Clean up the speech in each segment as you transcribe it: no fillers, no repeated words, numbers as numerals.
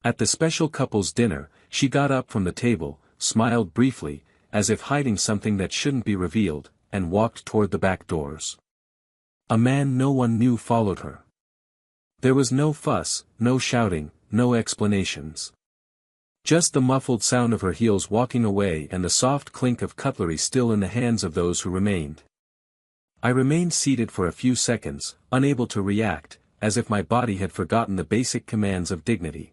At the special couples dinner, she got up from the table, smiled briefly, as if hiding something that shouldn't be revealed, and walked toward the back doors. A man no one knew followed her. There was no fuss, no shouting, no explanations. Just the muffled sound of her heels walking away and the soft clink of cutlery still in the hands of those who remained. I remained seated for a few seconds, unable to react, as if my body had forgotten the basic commands of dignity.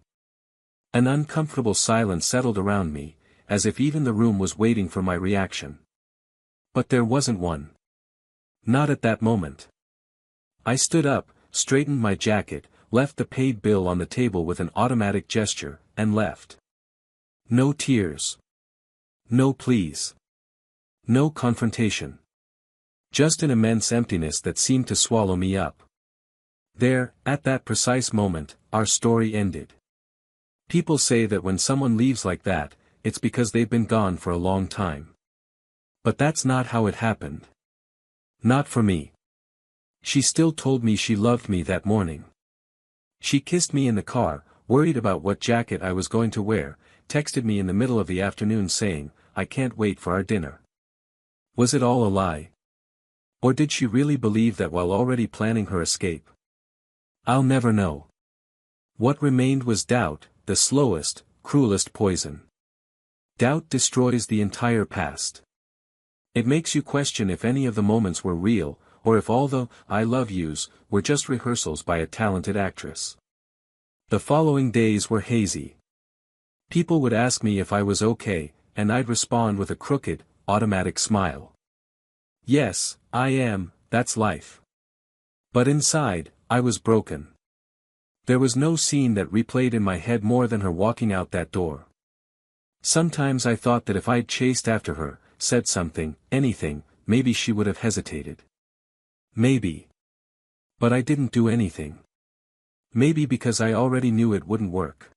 An uncomfortable silence settled around me, as if even the room was waiting for my reaction. But there wasn't one. Not at that moment. I stood up, straightened my jacket, left the paid bill on the table with an automatic gesture, and left. No tears. No pleas. No confrontation. Just an immense emptiness that seemed to swallow me up. There, at that precise moment, our story ended. People say that when someone leaves like that, it's because they've been gone for a long time. But that's not how it happened. Not for me. She still told me she loved me that morning. She kissed me in the car, worried about what jacket I was going to wear, texted me in the middle of the afternoon saying, "I can't wait for our dinner." Was it all a lie? Or did she really believe that while already planning her escape? I'll never know. What remained was doubt, the slowest, cruelest poison. Doubt destroys the entire past. It makes you question if any of the moments were real, or if all the "I love yous" were just rehearsals by a talented actress. The following days were hazy. People would ask me if I was okay, and I'd respond with a crooked, automatic smile. Yes, I am, that's life. But inside, I was broken. There was no scene that replayed in my head more than her walking out that door. Sometimes I thought that if I'd chased after her, said something, anything, maybe she would have hesitated. Maybe. But I didn't do anything. Maybe because I already knew it wouldn't work.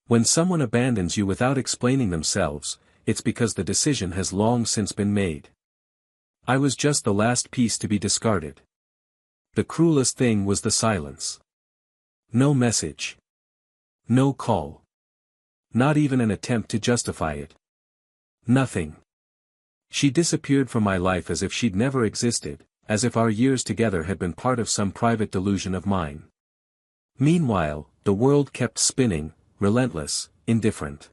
When someone abandons you without explaining themselves, it's because the decision has long since been made. I was just the last piece to be discarded. The cruelest thing was the silence. No message. No call. Not even an attempt to justify it. Nothing. She disappeared from my life as if she'd never existed, as if our years together had been part of some private delusion of mine. Meanwhile, the world kept spinning, relentless, indifferent.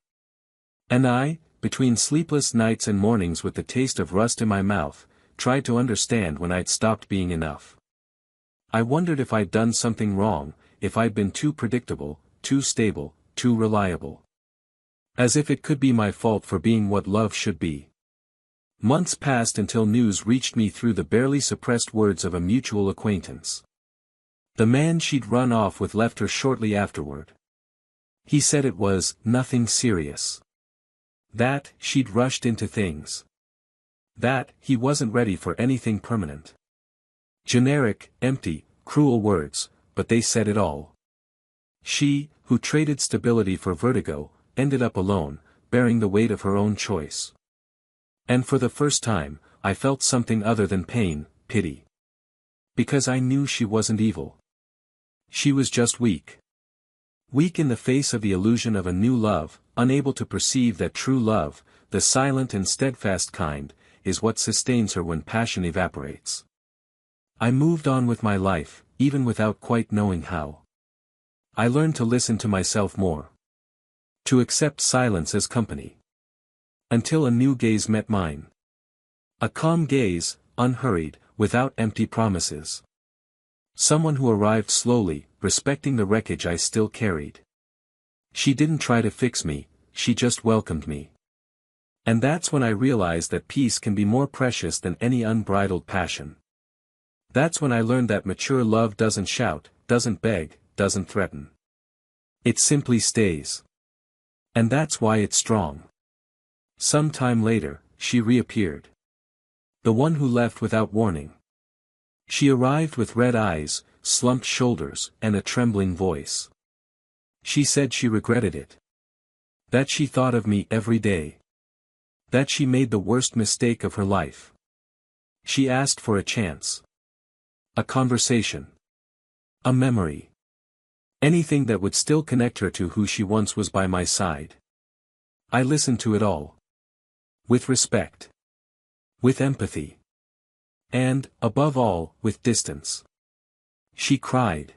And I, between sleepless nights and mornings with the taste of rust in my mouth, tried to understand when I'd stopped being enough. I wondered if I'd done something wrong, if I'd been too predictable, too stable, too reliable. As if it could be my fault for being what love should be. Months passed until news reached me through the barely suppressed words of a mutual acquaintance. The man she'd run off with left her shortly afterward. He said it was nothing serious. That she'd rushed into things. That he wasn't ready for anything permanent. Generic, empty, cruel words, but they said it all. She, who traded stability for vertigo, ended up alone, bearing the weight of her own choice. And for the first time, I felt something other than pain, pity. Because I knew she wasn't evil. She was just weak. Weak in the face of the illusion of a new love, unable to perceive that true love, the silent and steadfast kind, is what sustains her when passion evaporates. I moved on with my life, even without quite knowing how. I learned to listen to myself more. To accept silence as company. Until a new gaze met mine. A calm gaze, unhurried, without empty promises. Someone who arrived slowly, respecting the wreckage I still carried. She didn't try to fix me, she just welcomed me. And that's when I realized that peace can be more precious than any unbridled passion. That's when I learned that mature love doesn't shout, doesn't beg, doesn't threaten. It simply stays. And that's why it's strong. Some time later, she reappeared. The one who left without warning. She arrived with red eyes, slumped shoulders, and a trembling voice. She said she regretted it. That she thought of me every day. That she made the worst mistake of her life. She asked for a chance. A conversation. A memory. Anything that would still connect her to who she once was by my side. I listened to it all. With respect. With empathy. And, above all, with distance. She cried.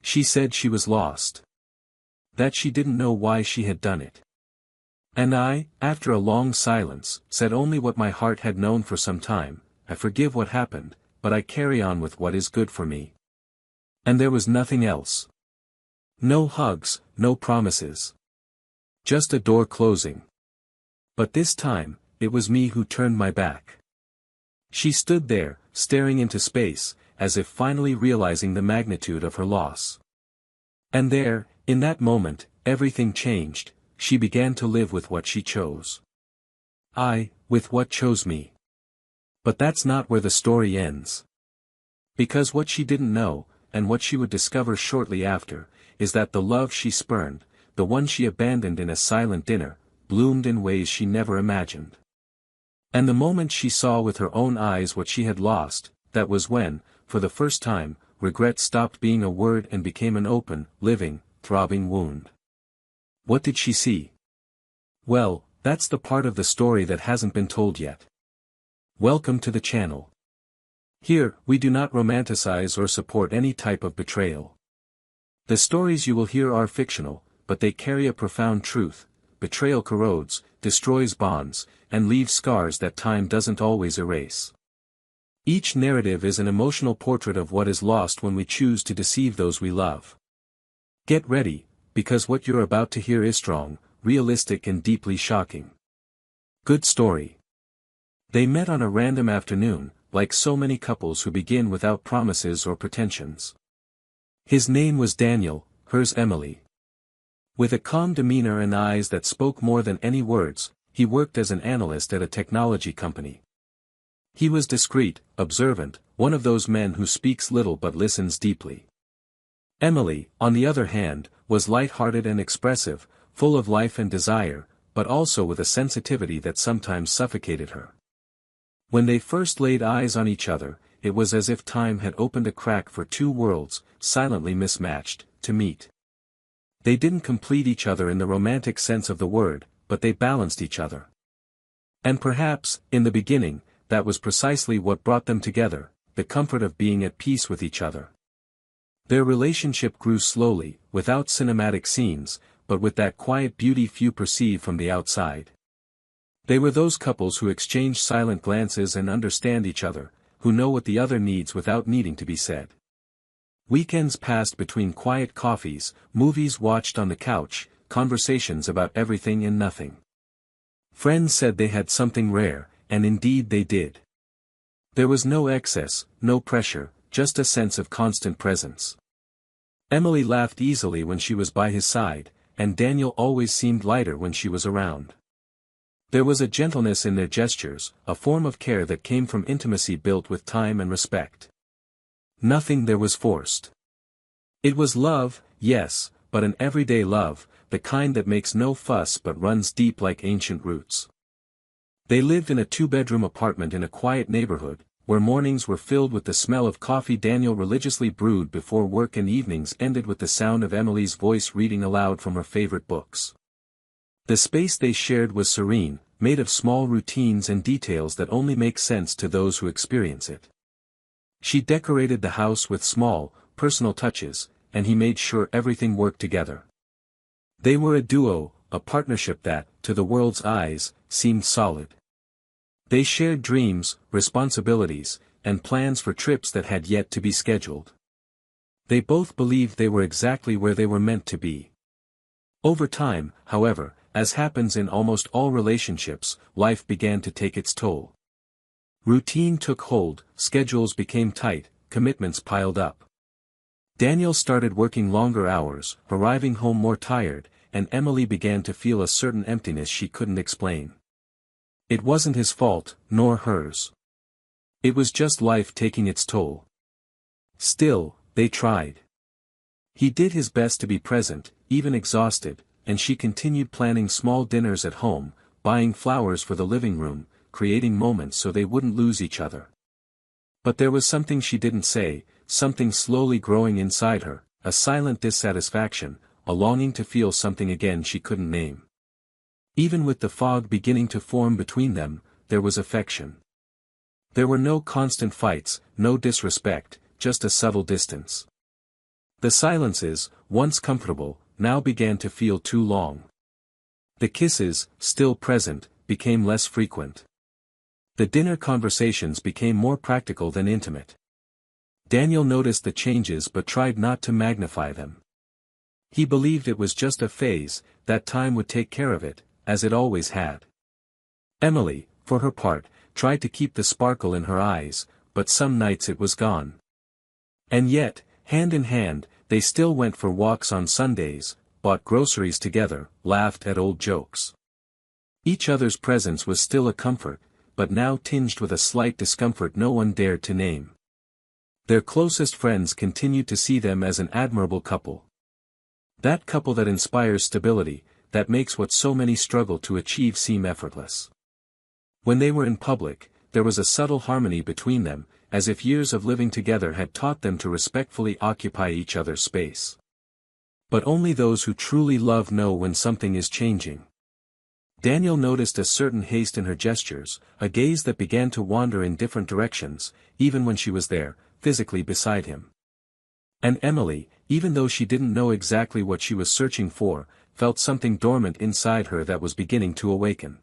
She said she was lost. That she didn't know why she had done it. And I, after a long silence, said only what my heart had known for some time: I forgive what happened, but I carry on with what is good for me. And there was nothing else. No hugs, no promises. Just a door closing. But this time, it was me who turned my back. She stood there, staring into space, as if finally realizing the magnitude of her loss. And there, in that moment, everything changed. She began to live with what she chose. I, with what chose me. But that's not where the story ends. Because what she didn't know, and what she would discover shortly after, is that the love she spurned, the one she abandoned in a silent dinner, bloomed in ways she never imagined. And the moment she saw with her own eyes what she had lost, that was when, for the first time, regret stopped being a word and became an open, living, throbbing wound. What did she see? Well, that's the part of the story that hasn't been told yet. Welcome to the channel. Here, we do not romanticize or support any type of betrayal. The stories you will hear are fictional, but they carry a profound truth. Betrayal corrodes, destroys bonds, and leaves scars that time doesn't always erase. Each narrative is an emotional portrait of what is lost when we choose to deceive those we love. Get ready, because what you're about to hear is strong, realistic and deeply shocking. Good story. They met on a random afternoon, like so many couples who begin without promises or pretensions. His name was Daniel, hers Emily. With a calm demeanor and eyes that spoke more than any words, he worked as an analyst at a technology company. He was discreet, observant, one of those men who speaks little but listens deeply. Emily, on the other hand, was light-hearted and expressive, full of life and desire, but also with a sensitivity that sometimes suffocated her. When they first laid eyes on each other, it was as if time had opened a crack for two worlds, silently mismatched, to meet. They didn't complete each other in the romantic sense of the word, but they balanced each other. And perhaps, in the beginning, that was precisely what brought them together, the comfort of being at peace with each other. Their relationship grew slowly, without cinematic scenes, but with that quiet beauty few perceive from the outside. They were those couples who exchange silent glances and understand each other, who know what the other needs without needing to be said. Weekends passed between quiet coffees, movies watched on the couch, conversations about everything and nothing. Friends said they had something rare, and indeed they did. There was no excess, no pressure, just a sense of constant presence. Emily laughed easily when she was by his side, and Daniel always seemed lighter when she was around. There was a gentleness in their gestures, a form of care that came from intimacy built with time and respect. Nothing there was forced. It was love, yes, but an everyday love, the kind that makes no fuss but runs deep like ancient roots. They lived in a two-bedroom apartment in a quiet neighborhood, where mornings were filled with the smell of coffee Daniel religiously brewed before work and evenings ended with the sound of Emily's voice reading aloud from her favorite books. The space they shared was serene, made of small routines and details that only make sense to those who experience it. She decorated the house with small, personal touches, and he made sure everything worked together. They were a duo, a partnership that, to the world's eyes, seemed solid. They shared dreams, responsibilities, and plans for trips that had yet to be scheduled. They both believed they were exactly where they were meant to be. Over time, however, as happens in almost all relationships, life began to take its toll. Routine took hold, schedules became tight, commitments piled up. Daniel started working longer hours, arriving home more tired, and Emily began to feel a certain emptiness she couldn't explain. It wasn't his fault, nor hers. It was just life taking its toll. Still, they tried. He did his best to be present, even exhausted, and she continued planning small dinners at home, buying flowers for the living room, creating moments so they wouldn't lose each other. But there was something she didn't say, something slowly growing inside her, a silent dissatisfaction, a longing to feel something again she couldn't name. Even with the fog beginning to form between them, there was affection. There were no constant fights, no disrespect, just a subtle distance. The silences, once comfortable, now began to feel too long. The kisses, still present, became less frequent. The dinner conversations became more practical than intimate. Daniel noticed the changes but tried not to magnify them. He believed it was just a phase, that time would take care of it, as it always had. Emily, for her part, tried to keep the sparkle in her eyes, but some nights it was gone. And yet, hand in hand, they still went for walks on Sundays, bought groceries together, laughed at old jokes. Each other's presence was still a comfort, but now tinged with a slight discomfort no one dared to name. Their closest friends continued to see them as an admirable couple. That couple that inspires stability, that makes what so many struggle to achieve seem effortless. When they were in public, there was a subtle harmony between them, as if years of living together had taught them to respectfully occupy each other's space. But only those who truly love know when something is changing. Daniel noticed a certain haste in her gestures, a gaze that began to wander in different directions, even when she was there, physically beside him. And Emily, even though she didn't know exactly what she was searching for, felt something dormant inside her that was beginning to awaken.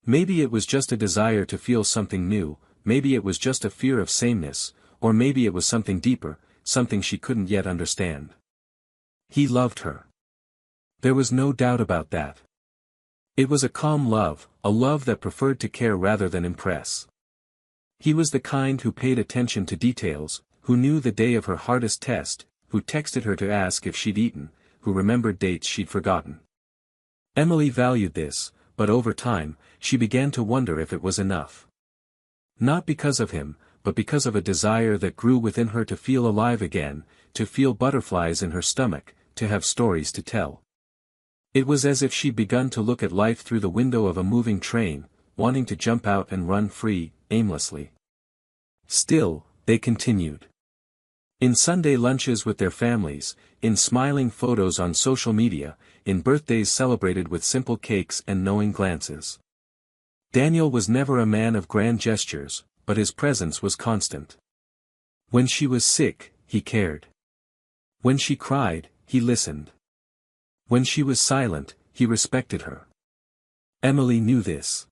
Maybe it was just a desire to feel something new, maybe it was just a fear of sameness, or maybe it was something deeper, something she couldn't yet understand. He loved her. There was no doubt about that. It was a calm love, a love that preferred to care rather than impress. He was the kind who paid attention to details, who knew the day of her hardest test, who texted her to ask if she'd eaten, who remembered dates she'd forgotten. Emily valued this, but over time, she began to wonder if it was enough. Not because of him, but because of a desire that grew within her to feel alive again, to feel butterflies in her stomach, to have stories to tell. It was as if she'd begun to look at life through the window of a moving train, wanting to jump out and run free, aimlessly. Still, they continued. In Sunday lunches with their families, in smiling photos on social media, in birthdays celebrated with simple cakes and knowing glances. Daniel was never a man of grand gestures, but his presence was constant. When she was sick, he cared. When she cried, he listened. When she was silent, he respected her. Emily knew this.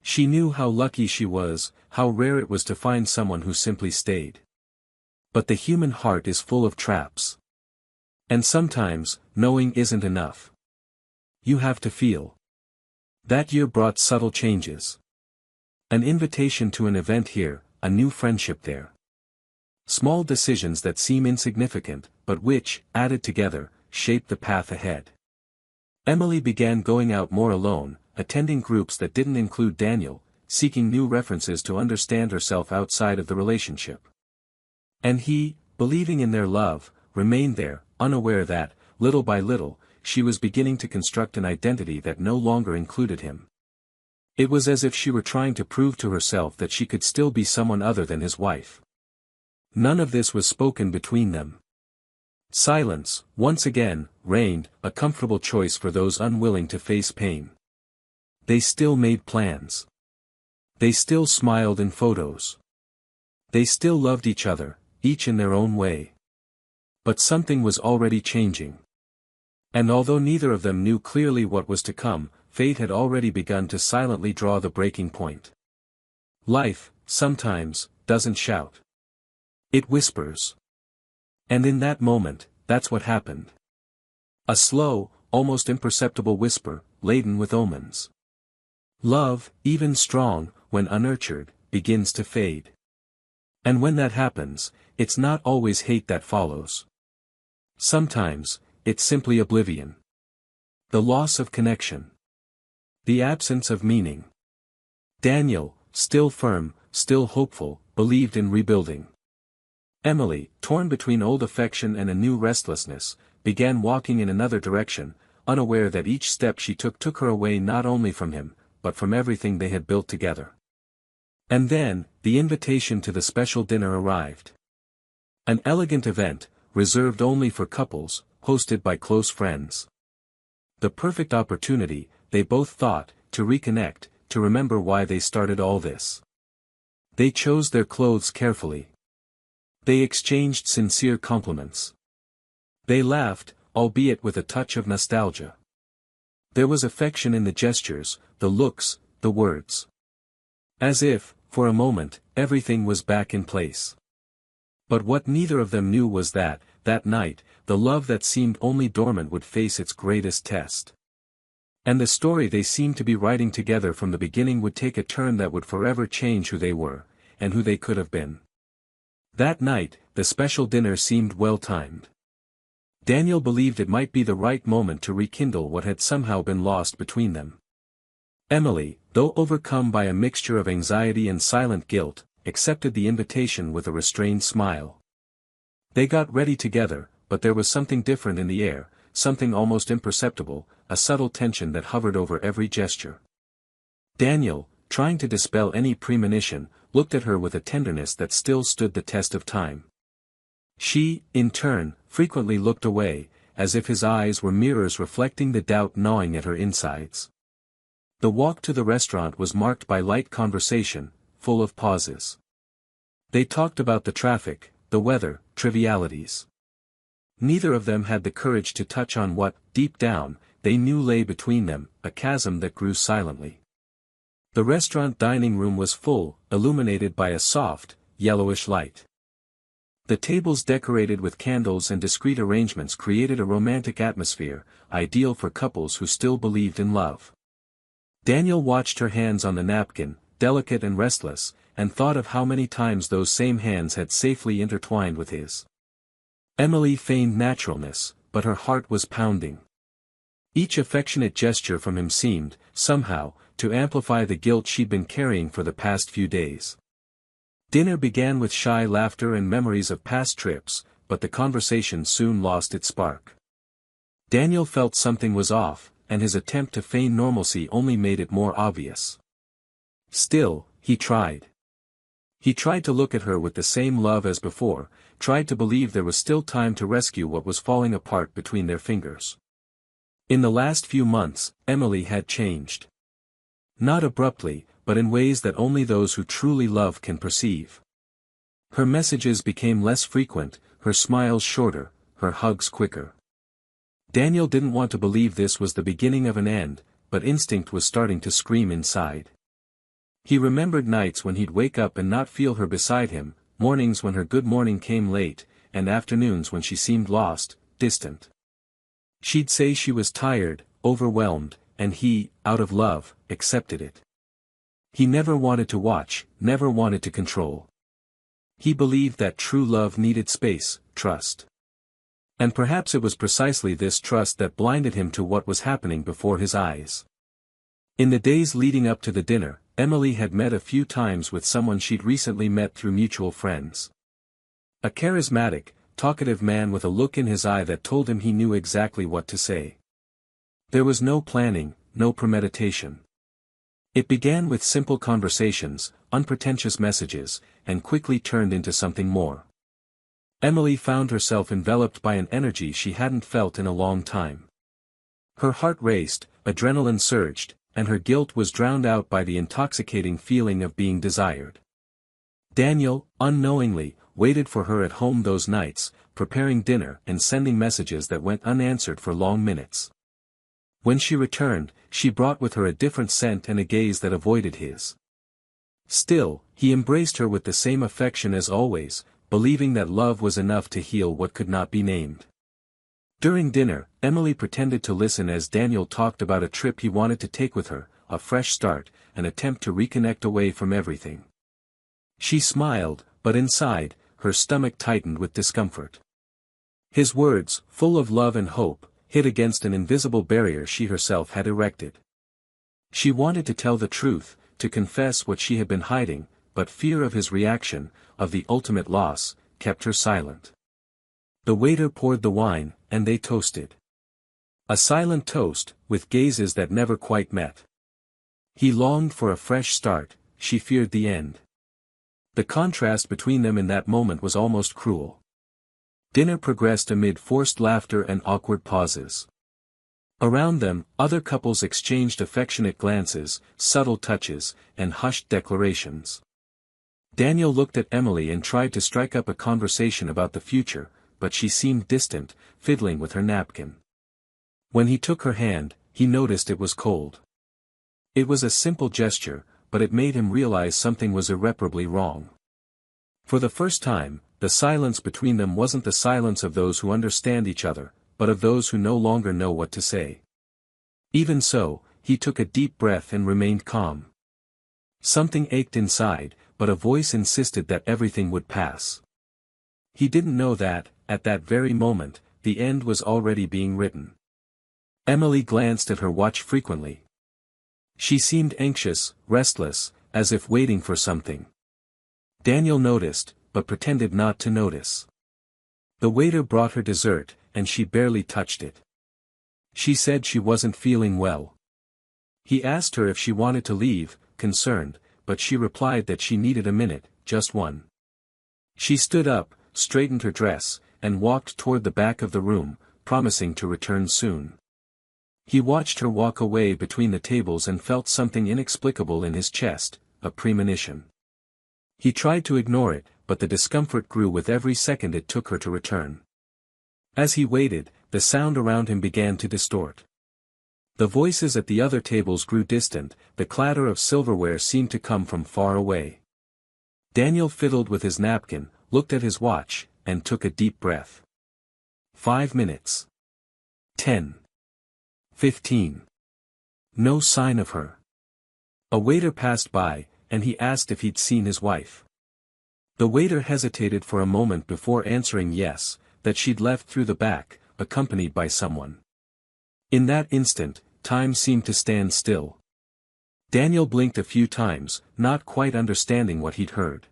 She knew how lucky she was, how rare it was to find someone who simply stayed. But the human heart is full of traps. And sometimes, knowing isn't enough. You have to feel. That year brought subtle changes. An invitation to an event here, a new friendship there. Small decisions that seem insignificant, but which, added together, shape the path ahead. Emily began going out more alone, attending groups that didn't include Daniel, seeking new references to understand herself outside of the relationship. And he, believing in their love, remained there, unaware that, little by little, she was beginning to construct an identity that no longer included him. It was as if she were trying to prove to herself that she could still be someone other than his wife. None of this was spoken between them. Silence, once again, reigned, a comfortable choice for those unwilling to face pain. They still made plans. They still smiled in photos. They still loved each other, each in their own way. But something was already changing. And although neither of them knew clearly what was to come, fate had already begun to silently draw the breaking point. Life, sometimes, doesn't shout. It whispers. And in that moment, that's what happened. A slow, almost imperceptible whisper, laden with omens. Love, even strong, when unnurtured, begins to fade. And when that happens, it's not always hate that follows. Sometimes, it's simply oblivion. The loss of connection. The absence of meaning. Daniel, still firm, still hopeful, believed in rebuilding. Emily, torn between old affection and a new restlessness, began walking in another direction, unaware that each step she took her away not only from him, but from everything they had built together. And then, the invitation to the special dinner arrived. An elegant event, reserved only for couples, hosted by close friends. The perfect opportunity, they both thought, to reconnect, to remember why they started all this. They chose their clothes carefully. They exchanged sincere compliments. They laughed, albeit with a touch of nostalgia. There was affection in the gestures, the looks, the words. As if, for a moment, everything was back in place. But what neither of them knew was that night, the love that seemed only dormant would face its greatest test. And the story they seemed to be writing together from the beginning would take a turn that would forever change who they were, and who they could have been. That night, the special dinner seemed well-timed. Daniel believed it might be the right moment to rekindle what had somehow been lost between them. Emily, though overcome by a mixture of anxiety and silent guilt, accepted the invitation with a restrained smile. They got ready together, but there was something different in the air, something almost imperceptible, a subtle tension that hovered over every gesture. Daniel, trying to dispel any premonition, looked at her with a tenderness that still stood the test of time. She, in turn, frequently looked away, as if his eyes were mirrors reflecting the doubt gnawing at her insides. The walk to the restaurant was marked by light conversation, full of pauses. They talked about the traffic, the weather, trivialities. Neither of them had the courage to touch on what, deep down, they knew lay between them, a chasm that grew silently. The restaurant dining room was full, illuminated by a soft, yellowish light. The tables decorated with candles and discreet arrangements created a romantic atmosphere, ideal for couples who still believed in love. Daniel watched her hands on the napkin, delicate and restless, and thought of how many times those same hands had safely intertwined with his. Emily feigned naturalness, but her heart was pounding. Each affectionate gesture from him seemed, somehow, to amplify the guilt she'd been carrying for the past few days. Dinner began with shy laughter and memories of past trips, but the conversation soon lost its spark. Daniel felt something was off, and his attempt to feign normalcy only made it more obvious. Still, he tried. He tried to look at her with the same love as before, tried to believe there was still time to rescue what was falling apart between their fingers. In the last few months, Emily had changed. Not abruptly, but in ways that only those who truly love can perceive. Her messages became less frequent, her smiles shorter, her hugs quicker. Daniel didn't want to believe this was the beginning of an end, but instinct was starting to scream inside. He remembered nights when he'd wake up and not feel her beside him, mornings when her good morning came late, and afternoons when she seemed lost, distant. She'd say she was tired, overwhelmed, and he, out of love, accepted it. He never wanted to watch, never wanted to control. He believed that true love needed space, trust. And perhaps it was precisely this trust that blinded him to what was happening before his eyes. In the days leading up to the dinner, Emily had met a few times with someone she'd recently met through mutual friends. A charismatic, talkative man with a look in his eye that told him he knew exactly what to say. There was no planning, no premeditation. It began with simple conversations, unpretentious messages, and quickly turned into something more. Emily found herself enveloped by an energy she hadn't felt in a long time. Her heart raced, adrenaline surged, and her guilt was drowned out by the intoxicating feeling of being desired. Daniel, unknowingly, waited for her at home those nights, preparing dinner and sending messages that went unanswered for long minutes. When she returned, she brought with her a different scent and a gaze that avoided his. Still, he embraced her with the same affection as always, believing that love was enough to heal what could not be named. During dinner, Emily pretended to listen as Daniel talked about a trip he wanted to take with her, a fresh start, an attempt to reconnect away from everything. She smiled, but inside, her stomach tightened with discomfort. His words, full of love and hope, hit against an invisible barrier she herself had erected. She wanted to tell the truth, to confess what she had been hiding, but fear of his reaction, of the ultimate loss, kept her silent. The waiter poured the wine, and they toasted. A silent toast, with gazes that never quite met. He longed for a fresh start, she feared the end. The contrast between them in that moment was almost cruel. Dinner progressed amid forced laughter and awkward pauses. Around them, other couples exchanged affectionate glances, subtle touches, and hushed declarations. Daniel looked at Emily and tried to strike up a conversation about the future, but she seemed distant, fiddling with her napkin. When he took her hand, he noticed it was cold. It was a simple gesture, but it made him realize something was irreparably wrong. For the first time, the silence between them wasn't the silence of those who understand each other, but of those who no longer know what to say. Even so, he took a deep breath and remained calm. Something ached inside, but a voice insisted that everything would pass. He didn't know that, at that very moment, the end was already being written. Emily glanced at her watch frequently. She seemed anxious, restless, as if waiting for something. Daniel noticed, but pretended not to notice. The waiter brought her dessert, and she barely touched it. She said she wasn't feeling well. He asked her if she wanted to leave, concerned, but she replied that she needed a minute, just one. She stood up, straightened her dress, and walked toward the back of the room, promising to return soon. He watched her walk away between the tables and felt something inexplicable in his chest, a premonition. He tried to ignore it, but the discomfort grew with every second it took her to return. As he waited, the sound around him began to distort. The voices at the other tables grew distant, the clatter of silverware seemed to come from far away. Daniel fiddled with his napkin, looked at his watch, and took a deep breath. 5 minutes. 10. 15. No sign of her. A waiter passed by, and he asked if he'd seen his wife. The waiter hesitated for a moment before answering yes, that she'd left through the back, accompanied by someone. In that instant, time seemed to stand still. Daniel blinked a few times, not quite understanding what he'd heard.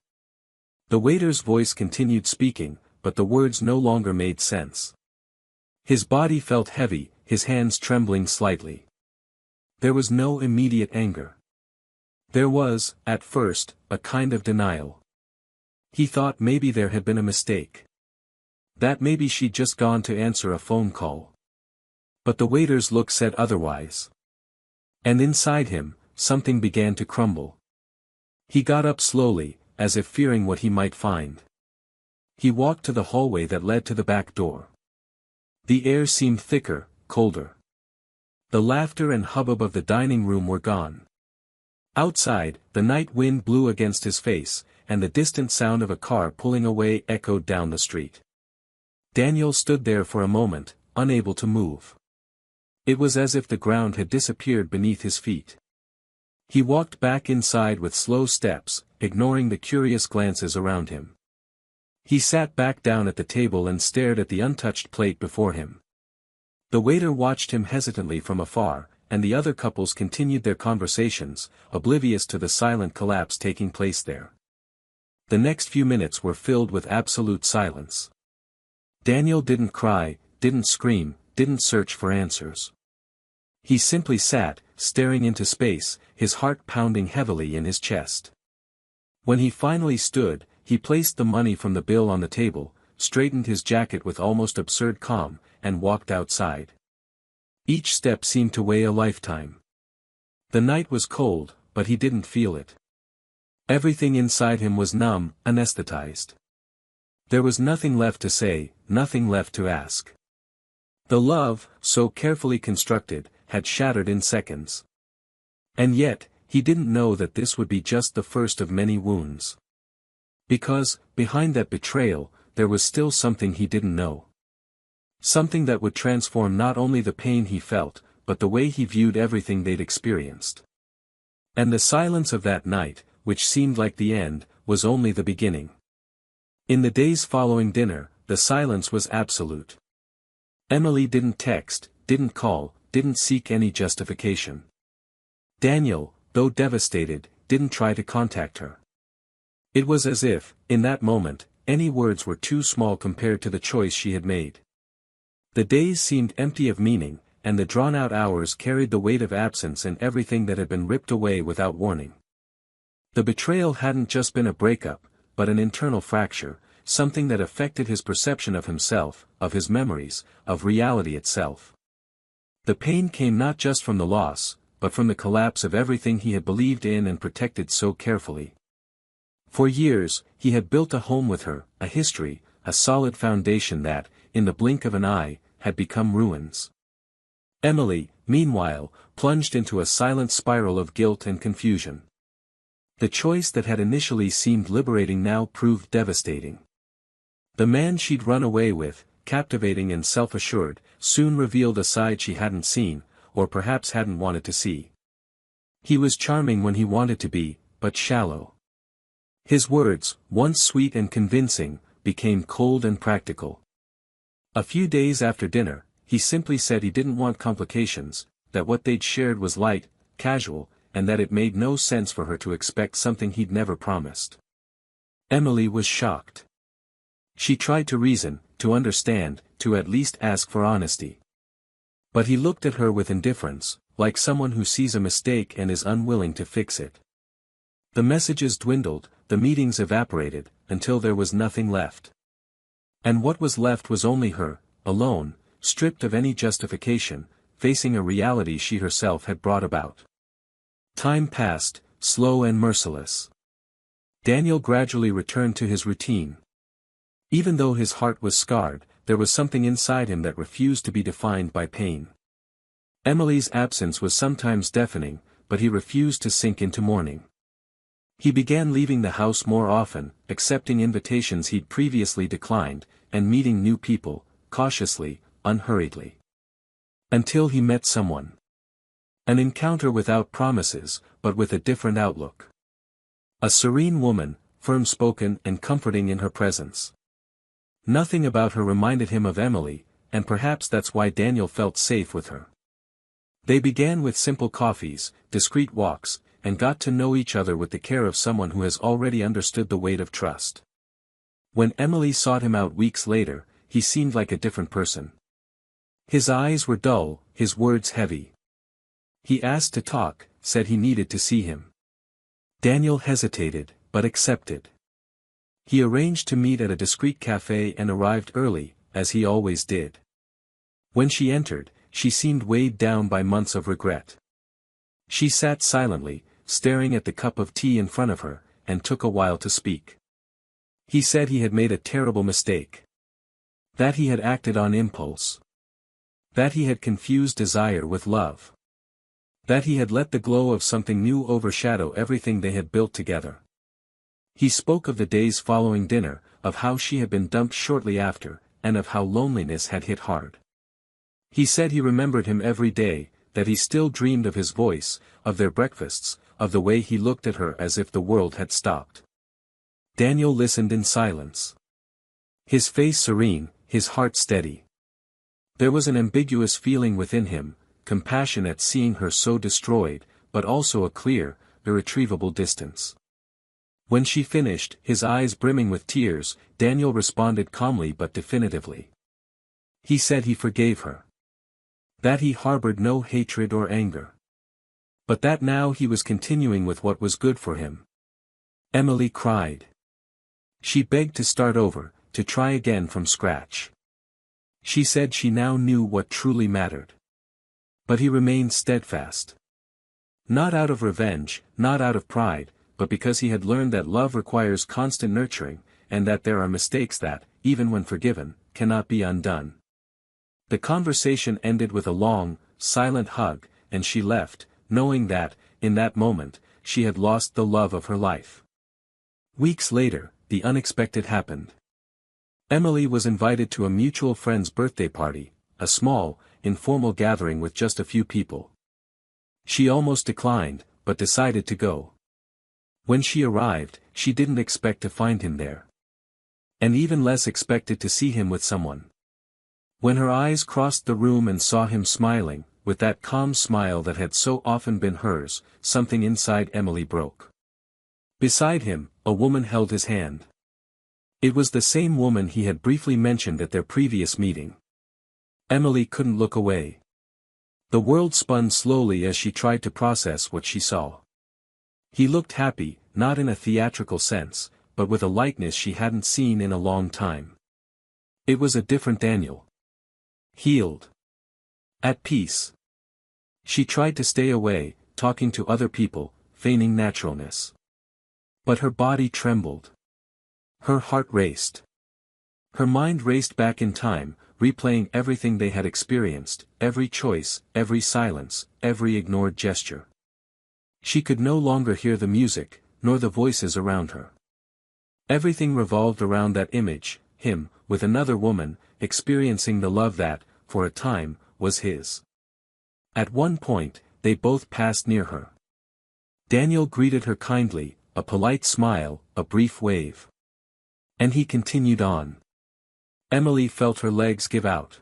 The waiter's voice continued speaking, but the words no longer made sense. His body felt heavy, his hands trembling slightly. There was no immediate anger. There was, at first, a kind of denial. He thought maybe there had been a mistake. That maybe she'd just gone to answer a phone call. But the waiter's look said otherwise. And inside him, something began to crumble. He got up slowly, as if fearing what he might find. He walked to the hallway that led to the back door. The air seemed thicker, colder. The laughter and hubbub of the dining room were gone. Outside, the night wind blew against his face, and the distant sound of a car pulling away echoed down the street. Daniel stood there for a moment, unable to move. It was as if the ground had disappeared beneath his feet. He walked back inside with slow steps, ignoring the curious glances around him. He sat back down at the table and stared at the untouched plate before him. The waiter watched him hesitantly from afar, and the other couples continued their conversations, oblivious to the silent collapse taking place there. The next few minutes were filled with absolute silence. Daniel didn't cry, didn't scream, didn't search for answers. He simply sat, staring into space, his heart pounding heavily in his chest. When he finally stood, he placed the money from the bill on the table, straightened his jacket with almost absurd calm, and walked outside. Each step seemed to weigh a lifetime. The night was cold, but he didn't feel it. Everything inside him was numb, anesthetized. There was nothing left to say, nothing left to ask. The love, so carefully constructed, had shattered in seconds. And yet, he didn't know that this would be just the first of many wounds. Because, behind that betrayal, there was still something he didn't know. Something that would transform not only the pain he felt, but the way he viewed everything they'd experienced. And the silence of that night, which seemed like the end, was only the beginning. In the days following dinner, the silence was absolute. Emily didn't text, didn't call, didn't seek any justification. Daniel, though devastated, didn't try to contact her. It was as if, in that moment, any words were too small compared to the choice she had made. The days seemed empty of meaning, and the drawn-out hours carried the weight of absence and everything that had been ripped away without warning. The betrayal hadn't just been a breakup, but an internal fracture, something that affected his perception of himself, of his memories, of reality itself. The pain came not just from the loss, but from the collapse of everything he had believed in and protected so carefully. For years, he had built a home with her, a history, a solid foundation that, in the blink of an eye, had become ruins. Emily, meanwhile, plunged into a silent spiral of guilt and confusion. The choice that had initially seemed liberating now proved devastating. The man she'd run away with, captivating and self-assured, soon revealed a side she hadn't seen, or perhaps hadn't wanted to see. He was charming when he wanted to be, but shallow. His words, once sweet and convincing, became cold and practical. A few days after dinner, he simply said he didn't want complications, that what they'd shared was light, casual, and that it made no sense for her to expect something he'd never promised. Emily was shocked. She tried to reason, to understand, to at least ask for honesty. But he looked at her with indifference, like someone who sees a mistake and is unwilling to fix it. The messages dwindled, the meetings evaporated, until there was nothing left. And what was left was only her, alone, stripped of any justification, facing a reality she herself had brought about. Time passed, slow and merciless. Daniel gradually returned to his routine. Even though his heart was scarred, there was something inside him that refused to be defined by pain. Emily's absence was sometimes deafening, but he refused to sink into mourning. He began leaving the house more often, accepting invitations he'd previously declined, and meeting new people, cautiously, unhurriedly. Until he met someone. An encounter without promises, but with a different outlook. A serene woman, firm-spoken and comforting in her presence. Nothing about her reminded him of Emily, and perhaps that's why Daniel felt safe with her. They began with simple coffees, discreet walks, and got to know each other with the care of someone who has already understood the weight of trust. When Emily sought him out weeks later, he seemed like a different person. His eyes were dull, his words heavy. He asked to talk, said he needed to see him. Daniel hesitated, but accepted. He arranged to meet at a discreet cafe and arrived early, as he always did. When she entered, she seemed weighed down by months of regret. She sat silently, staring at the cup of tea in front of her, and took a while to speak. He said he had made a terrible mistake. That he had acted on impulse. That he had confused desire with love. That he had let the glow of something new overshadow everything they had built together. He spoke of the days following dinner, of how she had been dumped shortly after, and of how loneliness had hit hard. He said he remembered him every day, that he still dreamed of his voice, of their breakfasts, of the way he looked at her as if the world had stopped. Daniel listened in silence. His face serene, his heart steady. There was an ambiguous feeling within him, compassion at seeing her so destroyed, but also a clear, irretrievable distance. When she finished, his eyes brimming with tears, Daniel responded calmly but definitively. He said he forgave her. That he harbored no hatred or anger. But that now he was continuing with what was good for him. Emily cried. She begged to start over, to try again from scratch. She said she now knew what truly mattered. But he remained steadfast. Not out of revenge, not out of pride, but because he had learned that love requires constant nurturing, and that there are mistakes that, even when forgiven, cannot be undone. The conversation ended with a long, silent hug, and she left, knowing that, in that moment, she had lost the love of her life. Weeks later, the unexpected happened. Emily was invited to a mutual friend's birthday party, a small, informal gathering with just a few people. She almost declined, but decided to go. When she arrived, she didn't expect to find him there. And even less expected to see him with someone. When her eyes crossed the room and saw him smiling, with that calm smile that had so often been hers, something inside Emily broke. Beside him, a woman held his hand. It was the same woman he had briefly mentioned at their previous meeting. Emily couldn't look away. The world spun slowly as she tried to process what she saw. He looked happy, not in a theatrical sense, but with a likeness she hadn't seen in a long time. It was a different Daniel. Healed. At peace. She tried to stay away, talking to other people, feigning naturalness. But her body trembled. Her heart raced. Her mind raced back in time, replaying everything they had experienced, every choice, every silence, every ignored gesture. She could no longer hear the music, nor the voices around her. Everything revolved around that image, him, with another woman, experiencing the love that, for a time, was his. At one point, they both passed near her. Daniel greeted her kindly, a polite smile, a brief wave. And he continued on. Emily felt her legs give out.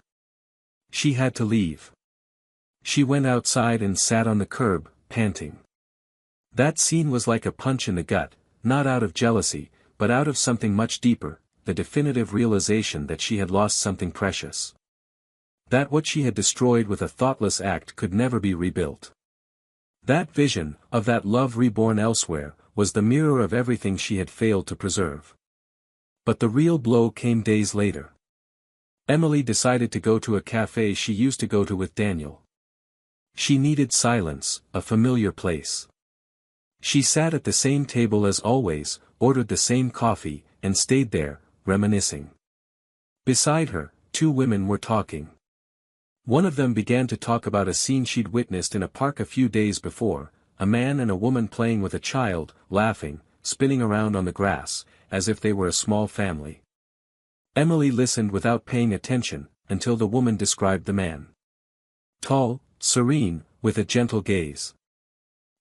She had to leave. She went outside and sat on the curb, panting. That scene was like a punch in the gut, not out of jealousy, but out of something much deeper, the definitive realization that she had lost something precious. That what she had destroyed with a thoughtless act could never be rebuilt. That vision, of that love reborn elsewhere, was the mirror of everything she had failed to preserve. But the real blow came days later. Emily decided to go to a cafe she used to go to with Daniel. She needed silence, a familiar place. She sat at the same table as always, ordered the same coffee, and stayed there, reminiscing. Beside her, two women were talking. One of them began to talk about a scene she'd witnessed in a park a few days before, a man and a woman playing with a child, laughing, spinning around on the grass, as if they were a small family. Emily listened without paying attention, until the woman described the man. Tall, serene, with a gentle gaze.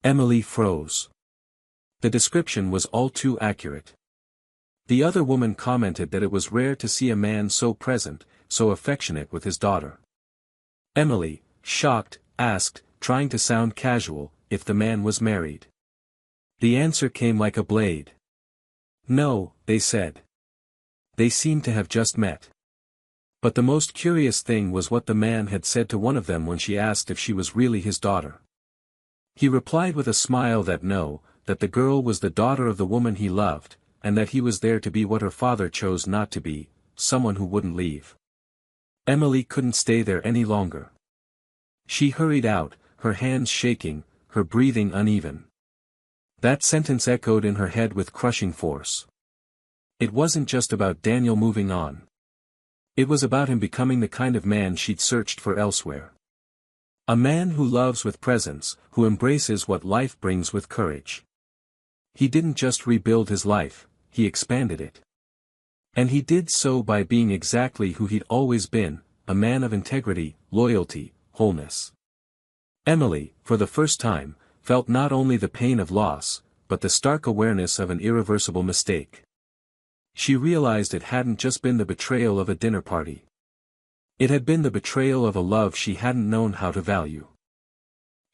Emily froze. The description was all too accurate. The other woman commented that it was rare to see a man so present, so affectionate with his daughter. Emily, shocked, asked, trying to sound casual, if the man was married. The answer came like a blade. No, they said. They seemed to have just met. But the most curious thing was what the man had said to one of them when she asked if she was really his daughter. He replied with a smile that no, that the girl was the daughter of the woman he loved, and that he was there to be what her father chose not to be, someone who wouldn't leave. Emily couldn't stay there any longer. She hurried out, her hands shaking, her breathing uneven. That sentence echoed in her head with crushing force. It wasn't just about Daniel moving on. It was about him becoming the kind of man she'd searched for elsewhere. A man who loves with presence, who embraces what life brings with courage. He didn't just rebuild his life, he expanded it. And he did so by being exactly who he'd always been, a man of integrity, loyalty, wholeness. Emily, for the first time, felt not only the pain of loss, but the stark awareness of an irreversible mistake. She realized it hadn't just been the betrayal of a dinner party. It had been the betrayal of a love she hadn't known how to value.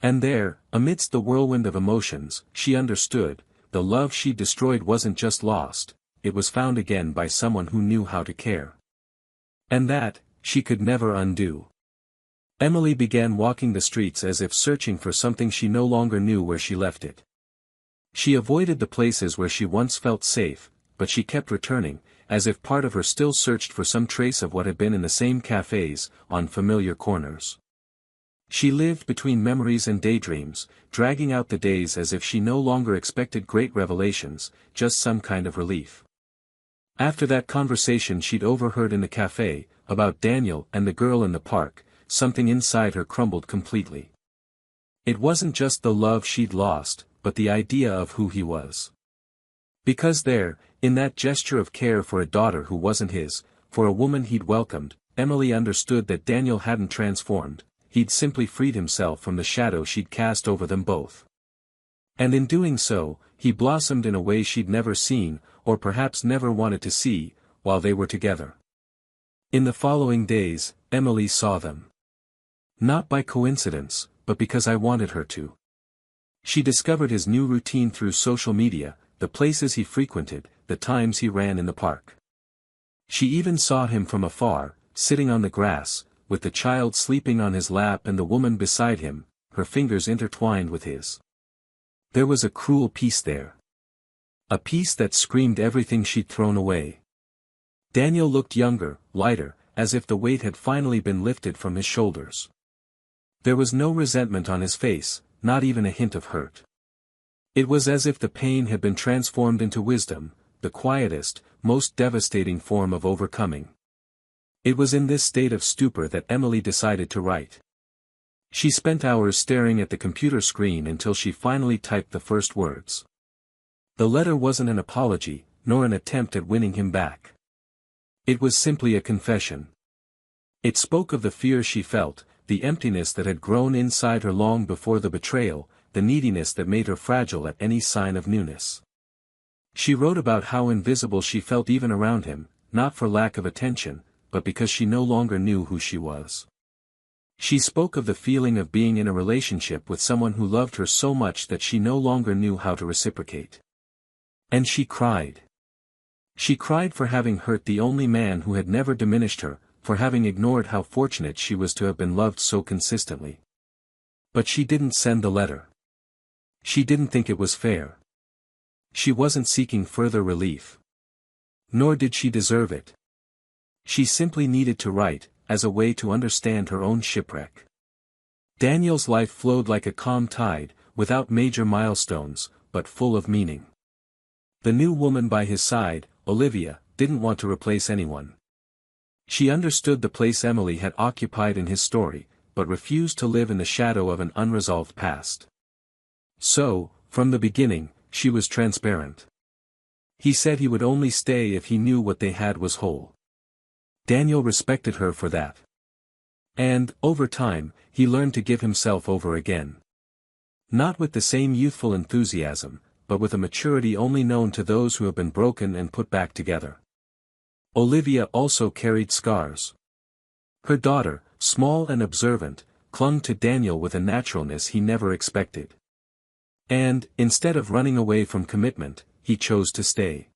And there, amidst the whirlwind of emotions, she understood, the love she destroyed wasn't just lost, it was found again by someone who knew how to care. And that, she could never undo. Emily began walking the streets as if searching for something she no longer knew where she left it. She avoided the places where she once felt safe, but she kept returning, as if part of her still searched for some trace of what had been in the same cafes, on familiar corners. She lived between memories and daydreams, dragging out the days as if she no longer expected great revelations, just some kind of relief. After that conversation she'd overheard in the cafe, about Daniel and the girl in the park, something inside her crumbled completely. It wasn't just the love she'd lost, but the idea of who he was. Because there, in that gesture of care for a daughter who wasn't his, for a woman he'd welcomed, Emily understood that Daniel hadn't transformed, he'd simply freed himself from the shadow she'd cast over them both. And in doing so, he blossomed in a way she'd never seen, or perhaps never wanted to see, while they were together. In the following days, Emily saw them. Not by coincidence, but because I wanted her to. She discovered his new routine through social media, the places he frequented, the times he ran in the park. She even saw him from afar, sitting on the grass, with the child sleeping on his lap and the woman beside him, her fingers intertwined with his. There was a cruel peace there. A piece that screamed everything she'd thrown away. Daniel looked younger, lighter, as if the weight had finally been lifted from his shoulders. There was no resentment on his face, not even a hint of hurt. It was as if the pain had been transformed into wisdom, the quietest, most devastating form of overcoming. It was in this state of stupor that Emily decided to write. She spent hours staring at the computer screen until she finally typed the first words. The letter wasn't an apology, nor an attempt at winning him back. It was simply a confession. It spoke of the fear she felt, the emptiness that had grown inside her long before the betrayal, the neediness that made her fragile at any sign of newness. She wrote about how invisible she felt even around him, not for lack of attention, but because she no longer knew who she was. She spoke of the feeling of being in a relationship with someone who loved her so much that she no longer knew how to reciprocate. And she cried. She cried for having hurt the only man who had never diminished her, for having ignored how fortunate she was to have been loved so consistently. But she didn't send the letter. She didn't think it was fair. She wasn't seeking further relief. Nor did she deserve it. She simply needed to write, as a way to understand her own shipwreck. Daniel's life flowed like a calm tide, without major milestones, but full of meaning. The new woman by his side, Olivia, didn't want to replace anyone. She understood the place Emily had occupied in his story, but refused to live in the shadow of an unresolved past. So, from the beginning, she was transparent. He said he would only stay if he knew what they had was whole. Daniel respected her for that. And, over time, he learned to give himself over again. Not with the same youthful enthusiasm, but with a maturity only known to those who have been broken and put back together. Olivia also carried scars. Her daughter, small and observant, clung to Daniel with a naturalness he never expected. And, instead of running away from commitment, he chose to stay.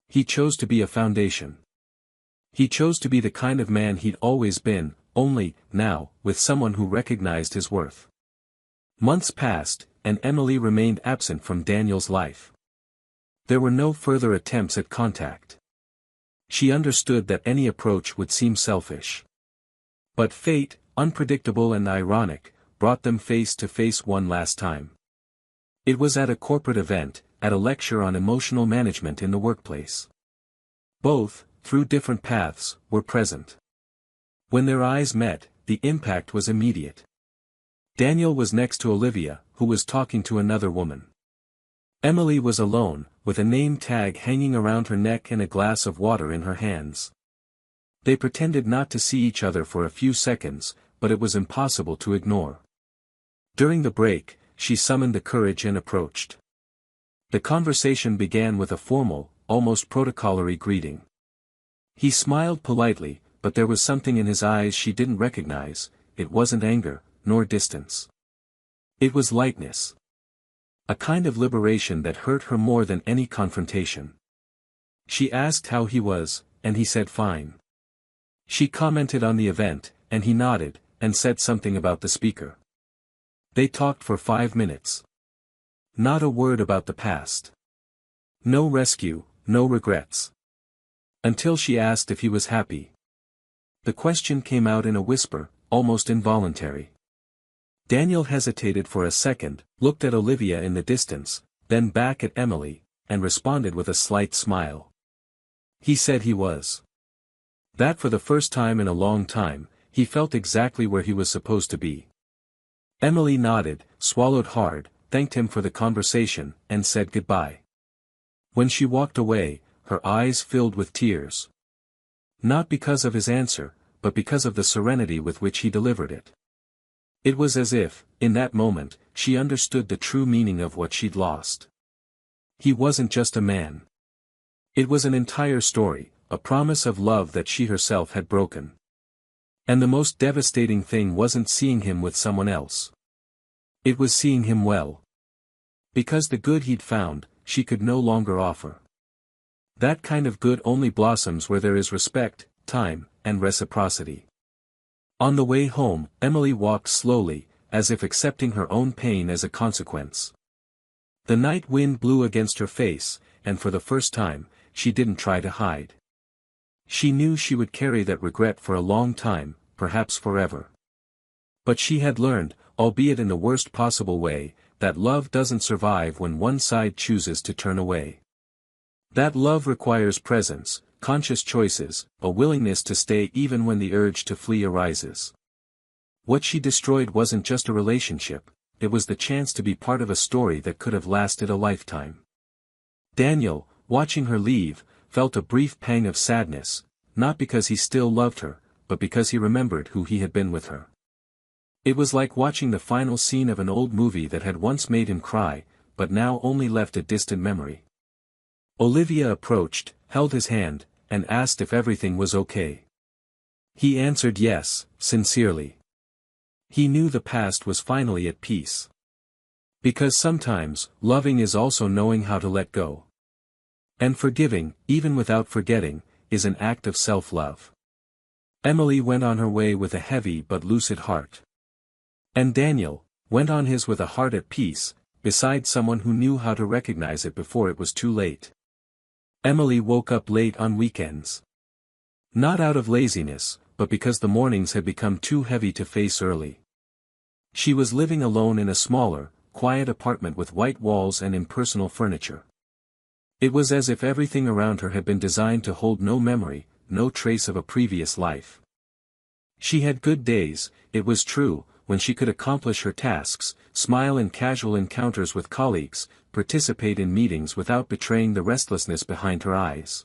He chose to be a foundation. He chose to be the kind of man he'd always been, only, now, with someone who recognized his worth. Months passed, and Emily remained absent from Daniel's life. There were no further attempts at contact. She understood that any approach would seem selfish. But fate, unpredictable and ironic, brought them face to face one last time. It was at a corporate event, at a lecture on emotional management in the workplace. Both, through different paths, were present. When their eyes met, the impact was immediate. Daniel was next to Olivia, who was talking to another woman. Emily was alone, with a name tag hanging around her neck and a glass of water in her hands. They pretended not to see each other for a few seconds, but it was impossible to ignore. During the break, she summoned the courage and approached. The conversation began with a formal, almost protocolary greeting. He smiled politely, but there was something in his eyes she didn't recognize. It wasn't anger, nor distance. It was lightness. A kind of liberation that hurt her more than any confrontation. She asked how he was, and he said fine. She commented on the event, and he nodded, and said something about the speaker. They talked for 5 minutes. Not a word about the past. No rescue, no regrets. Until she asked if he was happy. The question came out in a whisper, almost involuntary. Daniel hesitated for a second, looked at Olivia in the distance, then back at Emily, and responded with a slight smile. He said he was. That for the first time in a long time, he felt exactly where he was supposed to be. Emily nodded, swallowed hard, thanked him for the conversation, and said goodbye. When she walked away, her eyes filled with tears. Not because of his answer, but because of the serenity with which he delivered it. It was as if, in that moment, she understood the true meaning of what she'd lost. He wasn't just a man. It was an entire story, a promise of love that she herself had broken. And the most devastating thing wasn't seeing him with someone else. It was seeing him well. Because the good he'd found, she could no longer offer. That kind of good only blossoms where there is respect, time, and reciprocity. On the way home, Emily walked slowly, as if accepting her own pain as a consequence. The night wind blew against her face, and for the first time, she didn't try to hide. She knew she would carry that regret for a long time, perhaps forever. But she had learned, albeit in the worst possible way, that love doesn't survive when one side chooses to turn away. That love requires presence, conscious choices, a willingness to stay even when the urge to flee arises. What she destroyed wasn't just a relationship, it was the chance to be part of a story that could have lasted a lifetime. Daniel, watching her leave, felt a brief pang of sadness, not because he still loved her, but because he remembered who he had been with her. It was like watching the final scene of an old movie that had once made him cry, but now only left a distant memory. Olivia approached, held his hand, and asked if everything was okay. He answered yes, sincerely. He knew the past was finally at peace. Because sometimes, loving is also knowing how to let go. And forgiving, even without forgetting, is an act of self-love. Emily went on her way with a heavy but lucid heart. And Daniel went on his with a heart at peace, beside someone who knew how to recognize it before it was too late. Emily woke up late on weekends. Not out of laziness, but because the mornings had become too heavy to face early. She was living alone in a smaller, quiet apartment with white walls and impersonal furniture. It was as if everything around her had been designed to hold no memory, no trace of a previous life. She had good days, it was true, when she could accomplish her tasks, smile in casual encounters with colleagues, participate in meetings without betraying the restlessness behind her eyes.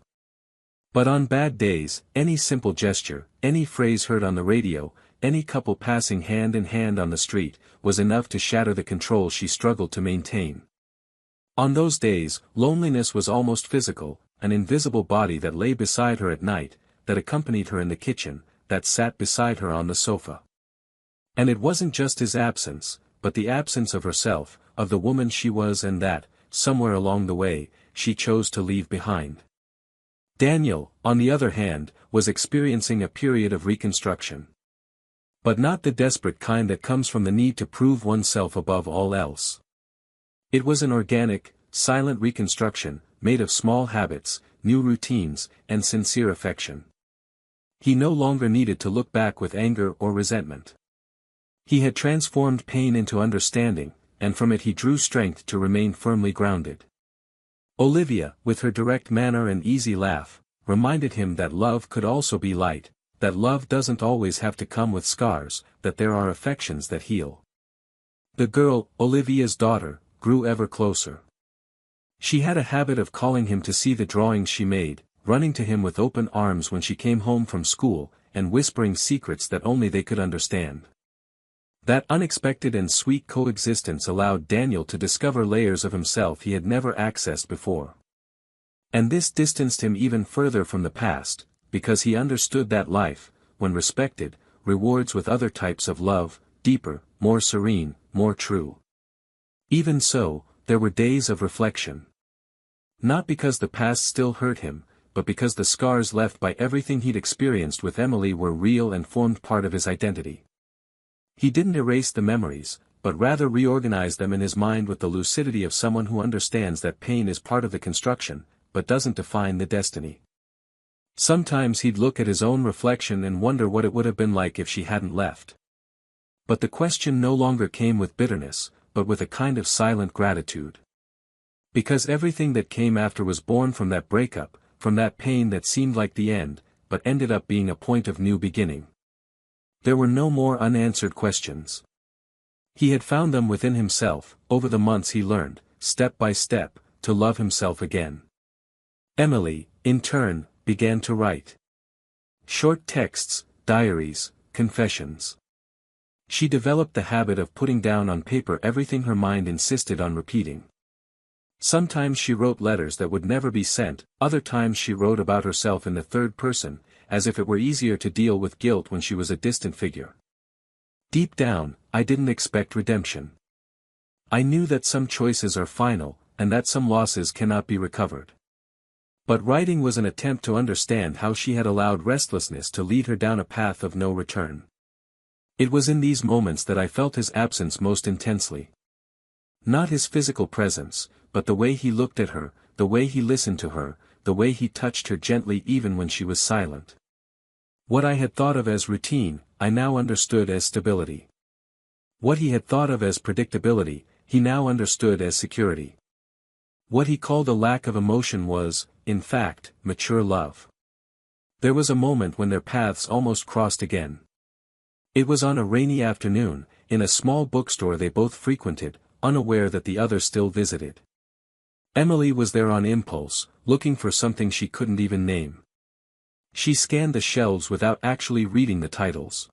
But on bad days, any simple gesture, any phrase heard on the radio, any couple passing hand in hand on the street, was enough to shatter the control she struggled to maintain. On those days, loneliness was almost physical, an invisible body that lay beside her at night, that accompanied her in the kitchen, that sat beside her on the sofa. And it wasn't just his absence, but the absence of herself, of the woman she was and that, somewhere along the way, she chose to leave behind. Daniel, on the other hand, was experiencing a period of reconstruction. But not the desperate kind that comes from the need to prove oneself above all else. It was an organic, silent reconstruction, made of small habits, new routines, and sincere affection. He no longer needed to look back with anger or resentment. He had transformed pain into understanding, and from it he drew strength to remain firmly grounded. Olivia, with her direct manner and easy laugh, reminded him that love could also be light, that love doesn't always have to come with scars, that there are affections that heal. The girl, Olivia's daughter, grew ever closer. She had a habit of calling him to see the drawings she made, running to him with open arms when she came home from school, and whispering secrets that only they could understand. That unexpected and sweet coexistence allowed Daniel to discover layers of himself he had never accessed before. And this distanced him even further from the past, because he understood that life, when respected, rewards with other types of love, deeper, more serene, more true. Even so, there were days of reflection. Not because the past still hurt him, but because the scars left by everything he'd experienced with Emily were real and formed part of his identity. He didn't erase the memories, but rather reorganized them in his mind with the lucidity of someone who understands that pain is part of the construction, but doesn't define the destiny. Sometimes he'd look at his own reflection and wonder what it would have been like if she hadn't left. But the question no longer came with bitterness, but with a kind of silent gratitude. Because everything that came after was born from that breakup, from that pain that seemed like the end, but ended up being a point of new beginning. There were no more unanswered questions. He had found them within himself. Over the months he learned, step by step, to love himself again. Emily, in turn, began to write. Short texts, diaries, confessions. She developed the habit of putting down on paper everything her mind insisted on repeating. Sometimes she wrote letters that would never be sent, other times she wrote about herself in the third person, as if it were easier to deal with guilt when she was a distant figure. Deep down, I didn't expect redemption. I knew that some choices are final, and that some losses cannot be recovered. But writing was an attempt to understand how she had allowed restlessness to lead her down a path of no return. It was in these moments that I felt his absence most intensely. Not his physical presence, but the way he looked at her, the way he listened to her, the way he touched her gently even when she was silent. What I had thought of as routine, I now understood as stability. What he had thought of as predictability, he now understood as security. What he called a lack of emotion was, in fact, mature love. There was a moment when their paths almost crossed again. It was on a rainy afternoon, in a small bookstore they both frequented, unaware that the other still visited. Emily was there on impulse, looking for something she couldn't even name. She scanned the shelves without actually reading the titles.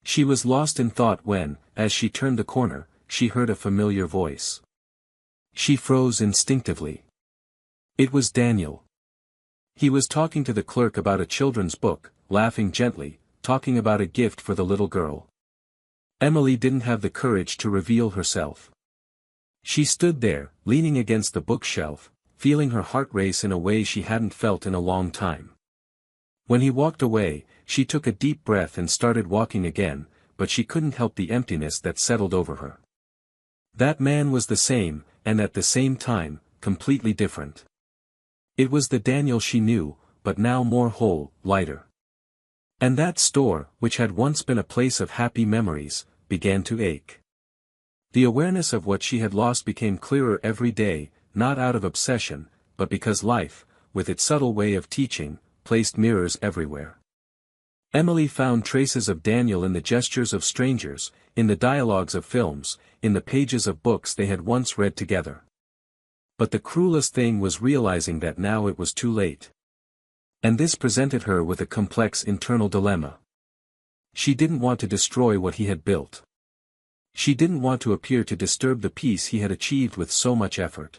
She was lost in thought when, as she turned the corner, she heard a familiar voice. She froze instinctively. It was Daniel. He was talking to the clerk about a children's book, laughing gently, talking about a gift for the little girl. Emily didn't have the courage to reveal herself. She stood there, leaning against the bookshelf, feeling her heart race in a way she hadn't felt in a long time. When he walked away, she took a deep breath and started walking again, but she couldn't help the emptiness that settled over her. That man was the same, and at the same time, completely different. It was the Daniel she knew, but now more whole, lighter. And that store, which had once been a place of happy memories, began to ache. The awareness of what she had lost became clearer every day, not out of obsession, but because life, with its subtle way of teaching, placed mirrors everywhere. Emily found traces of Daniel in the gestures of strangers, in the dialogues of films, in the pages of books they had once read together. But the cruelest thing was realizing that now it was too late. And this presented her with a complex internal dilemma. She didn't want to destroy what he had built. She didn't want to appear to disturb the peace he had achieved with so much effort.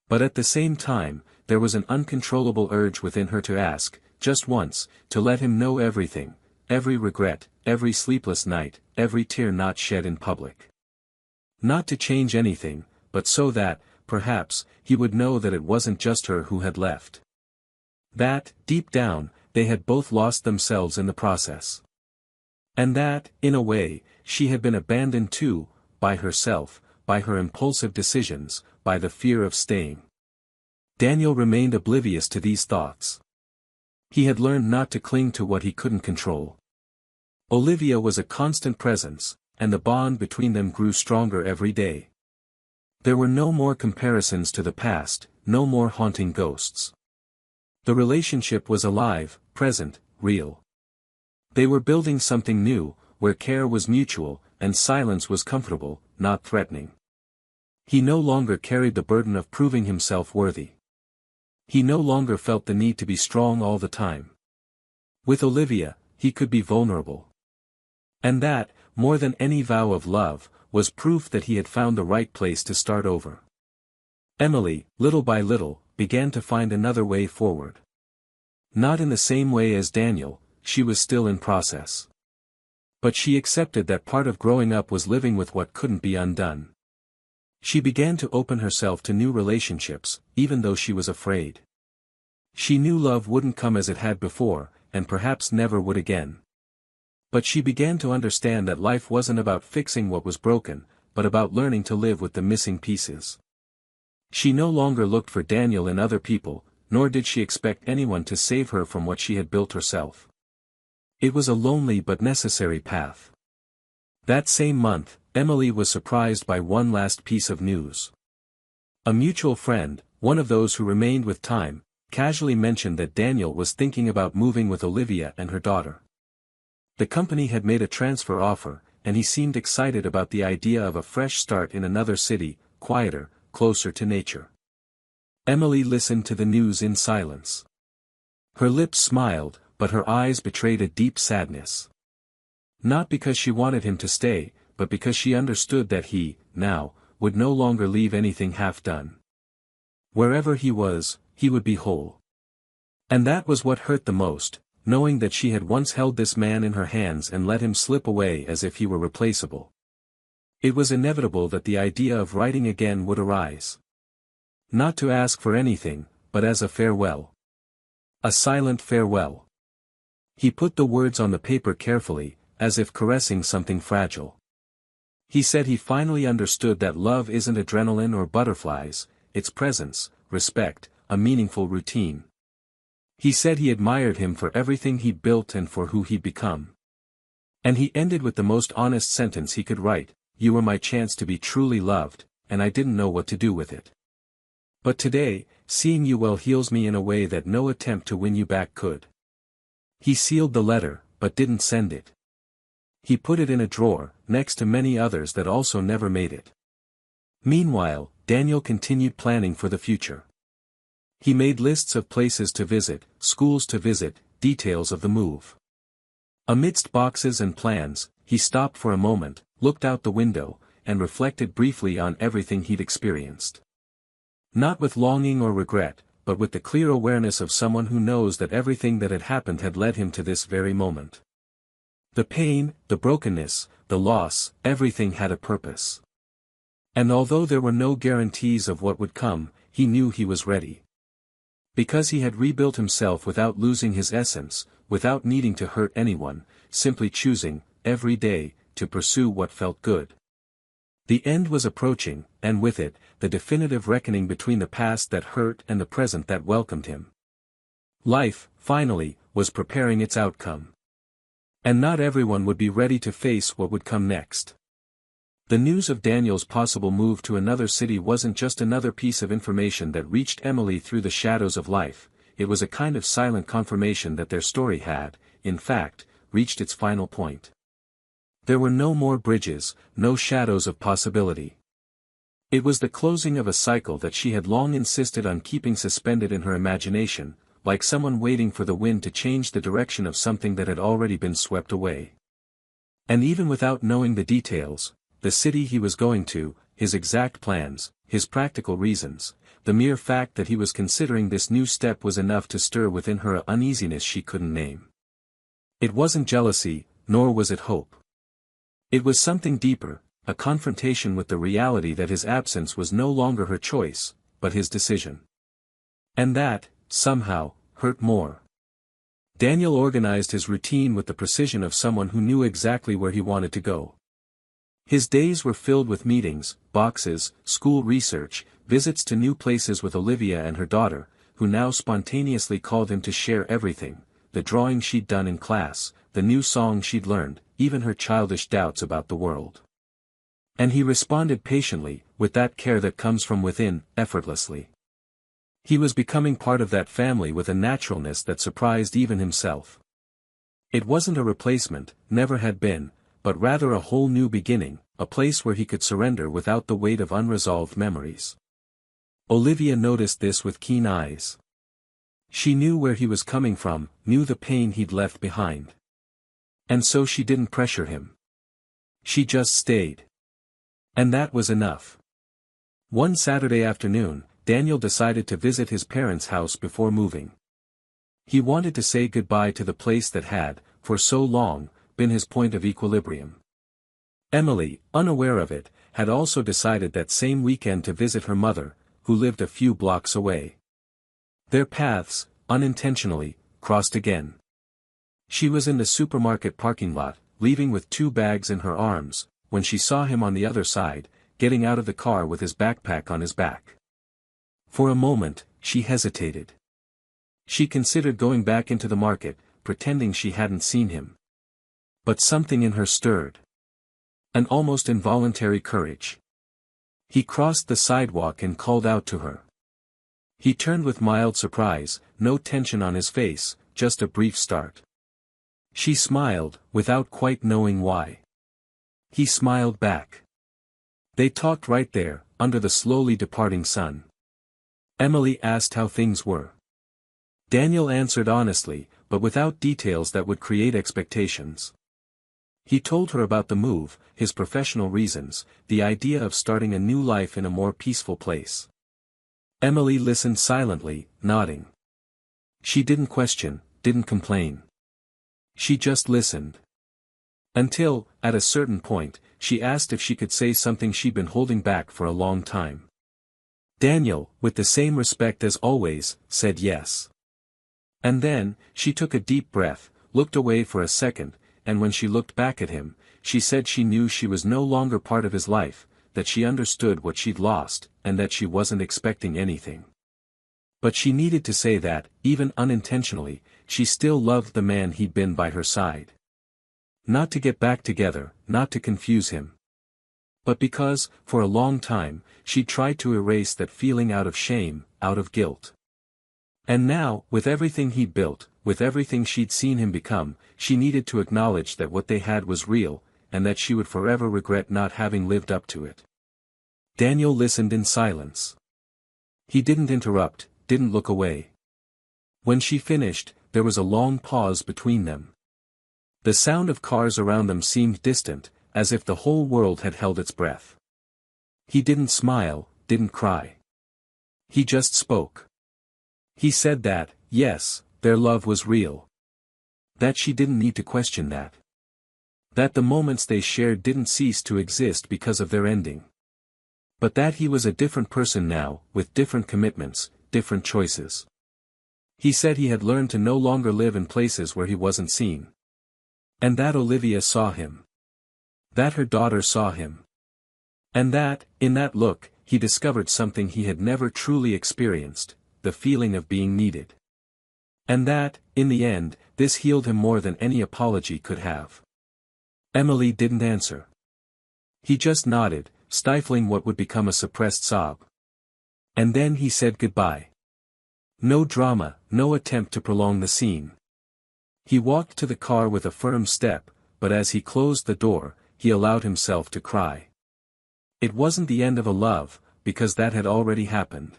But at the same time, there was an uncontrollable urge within her to ask, just once, to let him know everything, every regret, every sleepless night, every tear not shed in public. Not to change anything, but so that, perhaps, he would know that it wasn't just her who had left. That, deep down, they had both lost themselves in the process. And that, in a way, she had been abandoned too, by herself, by her impulsive decisions, by the fear of staying. Daniel remained oblivious to these thoughts. He had learned not to cling to what he couldn't control. Olivia was a constant presence, and the bond between them grew stronger every day. There were no more comparisons to the past, no more haunting ghosts. The relationship was alive, present, real. They were building something new, where care was mutual, and silence was comfortable, not threatening. He no longer carried the burden of proving himself worthy. He no longer felt the need to be strong all the time. With Olivia, he could be vulnerable. And that, more than any vow of love, was proof that he had found the right place to start over. Emily, little by little, began to find another way forward. Not in the same way as Daniel, she was still in process. But she accepted that part of growing up was living with what couldn't be undone. She began to open herself to new relationships, even though she was afraid. She knew love wouldn't come as it had before, and perhaps never would again. But she began to understand that life wasn't about fixing what was broken, but about learning to live with the missing pieces. She no longer looked for Daniel in other people, nor did she expect anyone to save her from what she had built herself. It was a lonely but necessary path. That same month, Emily was surprised by one last piece of news. A mutual friend, one of those who remained with time, casually mentioned that Daniel was thinking about moving with Olivia and her daughter. The company had made a transfer offer, and he seemed excited about the idea of a fresh start in another city, quieter, closer to nature. Emily listened to the news in silence. Her lips smiled, but her eyes betrayed a deep sadness. Not because she wanted him to stay, but because she understood that he, now, would no longer leave anything half done. Wherever he was, he would be whole. And that was what hurt the most, knowing that she had once held this man in her hands and let him slip away as if he were replaceable. It was inevitable that the idea of writing again would arise. Not to ask for anything, but as a farewell. A silent farewell. He put the words on the paper carefully, as if caressing something fragile. He said he finally understood that love isn't adrenaline or butterflies, it's presence, respect, a meaningful routine. He said he admired him for everything he built and for who he'd become. And he ended with the most honest sentence he could write, "You were my chance to be truly loved, and I didn't know what to do with it. But today, seeing you well heals me in a way that no attempt to win you back could." He sealed the letter, but didn't send it. He put it in a drawer, next to many others that also never made it. Meanwhile, Daniel continued planning for the future. He made lists of places to visit, schools to visit, details of the move. Amidst boxes and plans, he stopped for a moment, looked out the window, and reflected briefly on everything he'd experienced. Not with longing or regret, but with the clear awareness of someone who knows that everything that had happened had led him to this very moment. The pain, the brokenness, the loss, everything had a purpose. And although there were no guarantees of what would come, he knew he was ready. Because he had rebuilt himself without losing his essence, without needing to hurt anyone, simply choosing, every day, to pursue what felt good. The end was approaching, and with it, the definitive reckoning between the past that hurt and the present that welcomed him. Life, finally, was preparing its outcome. And not everyone would be ready to face what would come next. The news of Daniel's possible move to another city wasn't just another piece of information that reached Emily through the shadows of life, it was a kind of silent confirmation that their story had, in fact, reached its final point. There were no more bridges, no shadows of possibility. It was the closing of a cycle that she had long insisted on keeping suspended in her imagination, like someone waiting for the wind to change the direction of something that had already been swept away. And even without knowing the details, the city he was going to, his exact plans, his practical reasons, the mere fact that he was considering this new step was enough to stir within her an uneasiness she couldn't name. It wasn't jealousy, nor was it hope. It was something deeper, a confrontation with the reality that his absence was no longer her choice, but his decision. And that, somehow, hurt more. Daniel organized his routine with the precision of someone who knew exactly where he wanted to go. His days were filled with meetings, boxes, school research, visits to new places with Olivia and her daughter, who now spontaneously called him to share everything, the drawing she'd done in class, the new song she'd learned, even her childish doubts about the world. And he responded patiently, with that care that comes from within, effortlessly. He was becoming part of that family with a naturalness that surprised even himself. It wasn't a replacement, never had been, but rather a whole new beginning, a place where he could surrender without the weight of unresolved memories. Olivia noticed this with keen eyes. She knew where he was coming from, knew the pain he'd left behind. And so she didn't pressure him. She just stayed. And that was enough. One Saturday afternoon, Daniel decided to visit his parents' house before moving. He wanted to say goodbye to the place that had, for so long, been his point of equilibrium. Emily, unaware of it, had also decided that same weekend to visit her mother, who lived a few blocks away. Their paths, unintentionally, crossed again. She was in the supermarket parking lot, leaving with 2 bags in her arms, when she saw him on the other side, getting out of the car with his backpack on his back. For a moment, she hesitated. She considered going back into the market, pretending she hadn't seen him. But something in her stirred. An almost involuntary courage. He crossed the sidewalk and called out to her. He turned with mild surprise, no tension on his face, just a brief start. She smiled, without quite knowing why. He smiled back. They talked right there, under the slowly departing sun. Emily asked how things were. Daniel answered honestly, but without details that would create expectations. He told her about the move, his professional reasons, the idea of starting a new life in a more peaceful place. Emily listened silently, nodding. She didn't question, didn't complain. She just listened. Until, at a certain point, she asked if she could say something she'd been holding back for a long time. Daniel, with the same respect as always, said yes. And then, she took a deep breath, looked away for a second, and when she looked back at him, she said she knew she was no longer part of his life, that she understood what she'd lost, and that she wasn't expecting anything. But she needed to say that, even unintentionally, she still loved the man he'd been by her side. Not to get back together, not to confuse him. But because, for a long time, she tried to erase that feeling out of shame, out of guilt. And now, with everything he'd built, with everything she'd seen him become, she needed to acknowledge that what they had was real, and that she would forever regret not having lived up to it. Daniel listened in silence. He didn't interrupt, didn't look away. When she finished, there was a long pause between them. The sound of cars around them seemed distant, as if the whole world had held its breath. He didn't smile, didn't cry. He just spoke. He said that, yes, their love was real. That she didn't need to question that. That the moments they shared didn't cease to exist because of their ending. But that he was a different person now, with different commitments, different choices. He said he had learned to no longer live in places where he wasn't seen. And that Olivia saw him. That her daughter saw him. And that, in that look, he discovered something he had never truly experienced, the feeling of being needed. And that, in the end, this healed him more than any apology could have. Emily didn't answer. He just nodded, stifling what would become a suppressed sob. And then he said goodbye. No drama, no attempt to prolong the scene. He walked to the car with a firm step, but as he closed the door, he allowed himself to cry. It wasn't the end of a love, because that had already happened.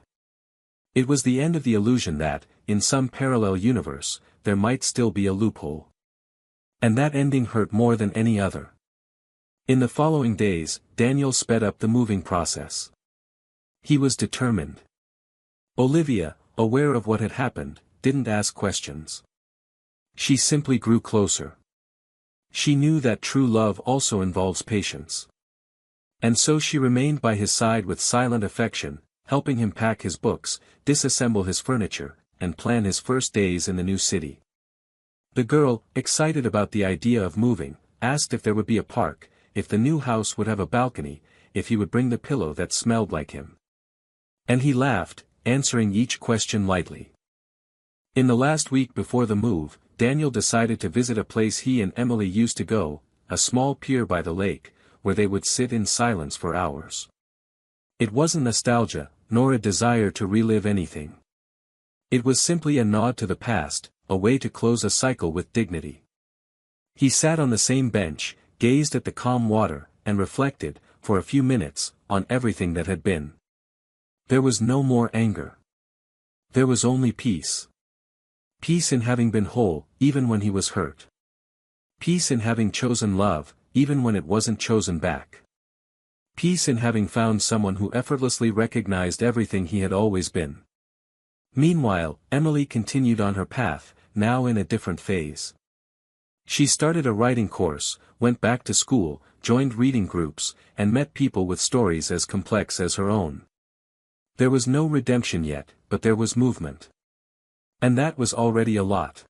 It was the end of the illusion that, in some parallel universe, there might still be a loophole. And that ending hurt more than any other. In the following days, Daniel sped up the moving process. He was determined. Olivia, aware of what had happened, didn't ask questions. She simply grew closer. She knew that true love also involves patience. And so she remained by his side with silent affection, helping him pack his books, disassemble his furniture, and plan his first days in the new city. The girl, excited about the idea of moving, asked if there would be a park, if the new house would have a balcony, if he would bring the pillow that smelled like him. And he laughed, answering each question lightly. In the last week before the move, Daniel decided to visit a place he and Emily used to go, a small pier by the lake, where they would sit in silence for hours. It wasn't nostalgia, nor a desire to relive anything. It was simply a nod to the past, a way to close a cycle with dignity. He sat on the same bench, gazed at the calm water, and reflected, for a few minutes, on everything that had been. There was no more anger. There was only peace. Peace in having been whole, even when he was hurt. Peace in having chosen love, even when it wasn't chosen back. Peace in having found someone who effortlessly recognized everything he had always been. Meanwhile, Emily continued on her path, now in a different phase. She started a writing course, went back to school, joined reading groups, and met people with stories as complex as her own. There was no redemption yet, but there was movement. And that was already a lot.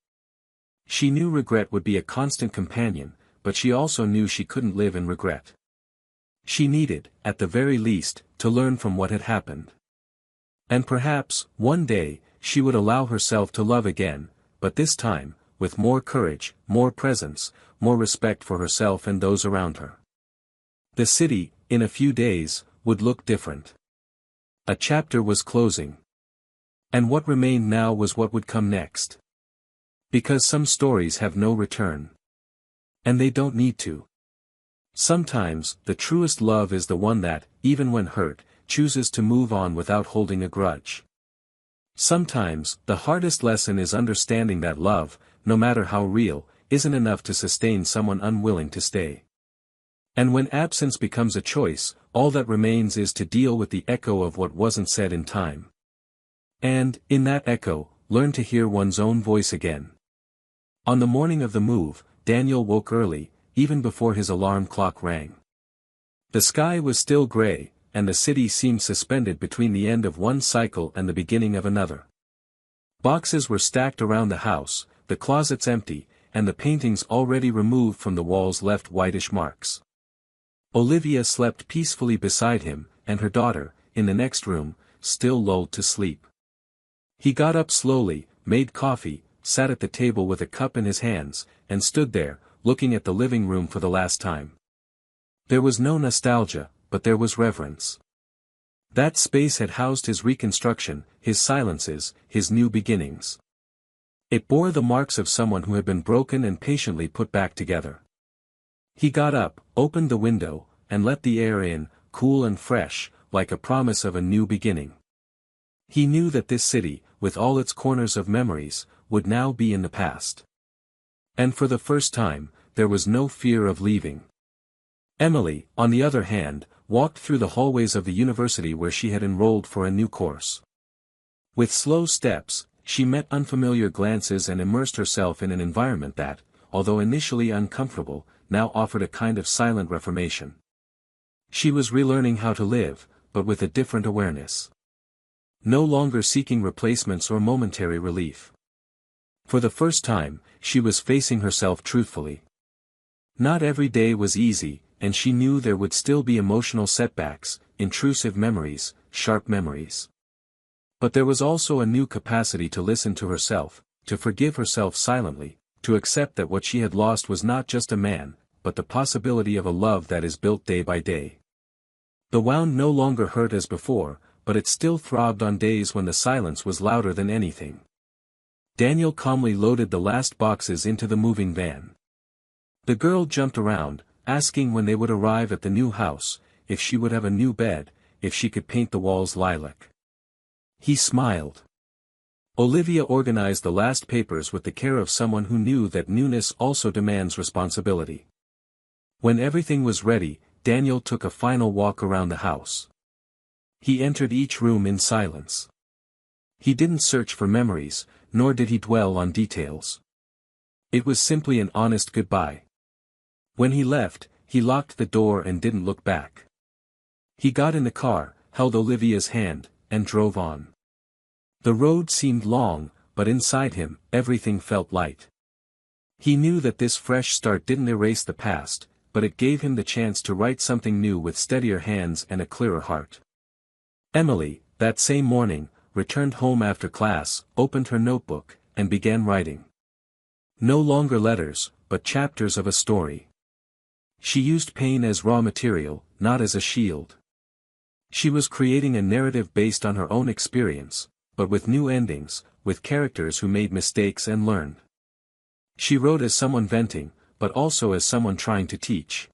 She knew regret would be a constant companion, but she also knew she couldn't live in regret. She needed, at the very least, to learn from what had happened. And perhaps, one day, she would allow herself to love again, but this time, with more courage, more presence, more respect for herself and those around her. The city, in a few days, would look different. A chapter was closing. And what remained now was what would come next. Because some stories have no return. And they don't need to. Sometimes, the truest love is the one that, even when hurt, chooses to move on without holding a grudge. Sometimes, the hardest lesson is understanding that love, no matter how real, isn't enough to sustain someone unwilling to stay. And when absence becomes a choice, all that remains is to deal with the echo of what wasn't said in time. And, in that echo, learn to hear one's own voice again. On the morning of the move, Daniel woke early, even before his alarm clock rang. The sky was still gray, and the city seemed suspended between the end of one cycle and the beginning of another. Boxes were stacked around the house, the closets empty, and the paintings already removed from the walls left whitish marks. Olivia slept peacefully beside him, and her daughter, in the next room, still lulled to sleep. He got up slowly, made coffee, sat at the table with a cup in his hands, and stood there, looking at the living room for the last time. There was no nostalgia, but there was reverence. That space had housed his reconstruction, his silences, his new beginnings. It bore the marks of someone who had been broken and patiently put back together. He got up, opened the window, and let the air in, cool and fresh, like a promise of a new beginning. He knew that this city, with all its corners of memories, would now be in the past. And for the first time, there was no fear of leaving. Emily, on the other hand, walked through the hallways of the university where she had enrolled for a new course. With slow steps, she met unfamiliar glances and immersed herself in an environment that, although initially uncomfortable, now offered a kind of silent reformation. She was relearning how to live, but with a different awareness. No longer seeking replacements or momentary relief. For the first time, she was facing herself truthfully. Not every day was easy, and she knew there would still be emotional setbacks, intrusive memories, sharp memories. But there was also a new capacity to listen to herself, to forgive herself silently, to accept that what she had lost was not just a man, but the possibility of a love that is built day by day. The wound no longer hurt as before, but it still throbbed on days when the silence was louder than anything. Daniel calmly loaded the last boxes into the moving van. The girl jumped around, asking when they would arrive at the new house, if she would have a new bed, if she could paint the walls lilac. He smiled. Olivia organized the last papers with the care of someone who knew that newness also demands responsibility. When everything was ready, Daniel took a final walk around the house. He entered each room in silence. He didn't search for memories, nor did he dwell on details. It was simply an honest goodbye. When he left, he locked the door and didn't look back. He got in the car, held Olivia's hand, and drove on. The road seemed long, but inside him, everything felt light. He knew that this fresh start didn't erase the past, but it gave him the chance to write something new with steadier hands and a clearer heart. Emily, that same morning, returned home after class, opened her notebook, and began writing. No longer letters, but chapters of a story. She used pain as raw material, not as a shield. She was creating a narrative based on her own experience, but with new endings, with characters who made mistakes and learned. She wrote as someone venting, but also as someone trying to teach.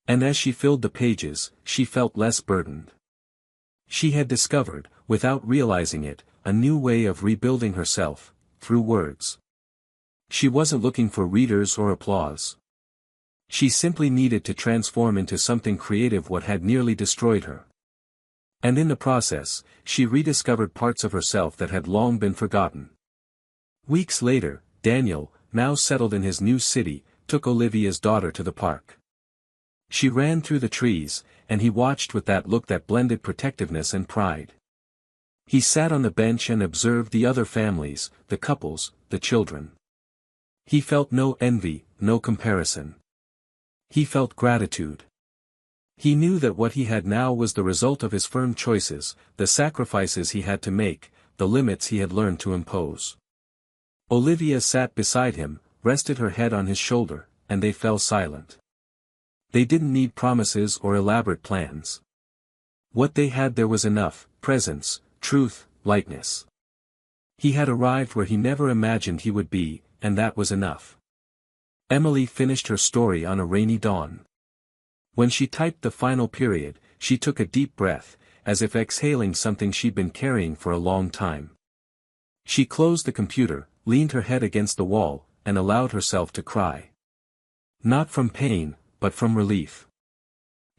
And as she filled the pages, she felt less burdened. She had discovered, without realizing it, a new way of rebuilding herself, through words. She wasn't looking for readers or applause. She simply needed to transform into something creative what had nearly destroyed her. And in the process, she rediscovered parts of herself that had long been forgotten. Weeks later, Daniel, now settled in his new city, took Olivia's daughter to the park. She ran through the trees, and he watched with that look that blended protectiveness and pride. He sat on the bench and observed the other families, the couples, the children. He felt no envy, no comparison. He felt gratitude. He knew that what he had now was the result of his firm choices, the sacrifices he had to make, the limits he had learned to impose. Olivia sat beside him, rested her head on his shoulder, and they fell silent. They didn't need promises or elaborate plans. What they had there was enough: presence, truth, lightness. He had arrived where he never imagined he would be, and that was enough. Emily finished her story on a rainy dawn. When she typed the final period, she took a deep breath, as if exhaling something she'd been carrying for a long time. She closed the computer, leaned her head against the wall, and allowed herself to cry. Not from pain, but from relief.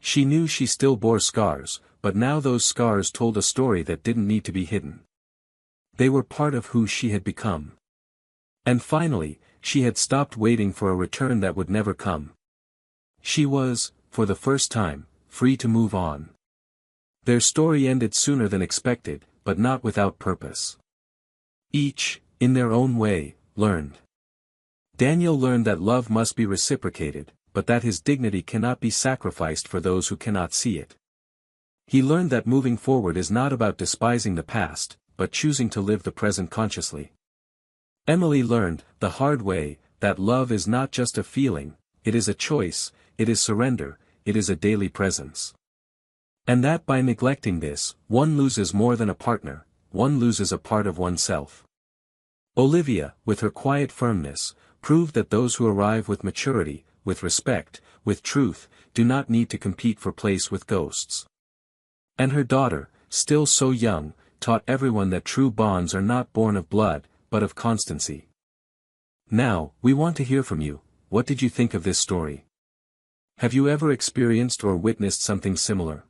She knew she still bore scars, but now those scars told a story that didn't need to be hidden. They were part of who she had become. And finally, she had stopped waiting for a return that would never come. She was, for the first time, free to move on. Their story ended sooner than expected, but not without purpose. Each, in their own way, learned. Daniel learned that love must be reciprocated, but that his dignity cannot be sacrificed for those who cannot see it. He learned that moving forward is not about despising the past, but choosing to live the present consciously. Emily learned, the hard way, that love is not just a feeling, it is a choice, it is surrender, it is a daily presence. And that by neglecting this, one loses more than a partner, one loses a part of oneself. Olivia, with her quiet firmness, proved that those who arrive with maturity, with respect, with truth, do not need to compete for place with ghosts. And her daughter, still so young, taught everyone that true bonds are not born of blood, but of constancy. Now, we want to hear from you. What did you think of this story? Have you ever experienced or witnessed something similar?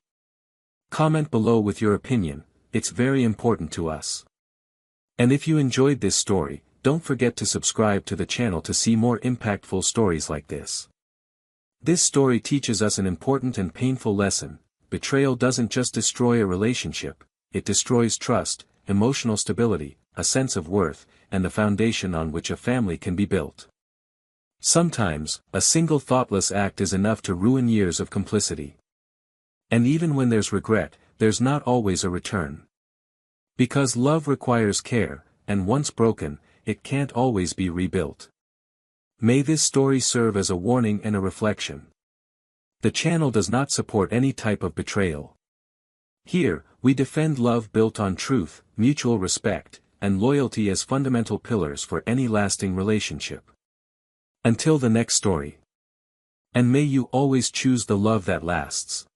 Comment below with your opinion, it's very important to us. And if you enjoyed this story, don't forget to subscribe to the channel to see more impactful stories like this. This story teaches us an important and painful lesson. Betrayal doesn't just destroy a relationship, it destroys trust, emotional stability, a sense of worth, and the foundation on which a family can be built. Sometimes, a single thoughtless act is enough to ruin years of complicity. And even when there's regret, there's not always a return. Because love requires care, and once broken, it can't always be rebuilt. May this story serve as a warning and a reflection. The channel does not support any type of betrayal. Here, we defend love built on truth, mutual respect, and loyalty as fundamental pillars for any lasting relationship. Until the next story. And may you always choose the love that lasts.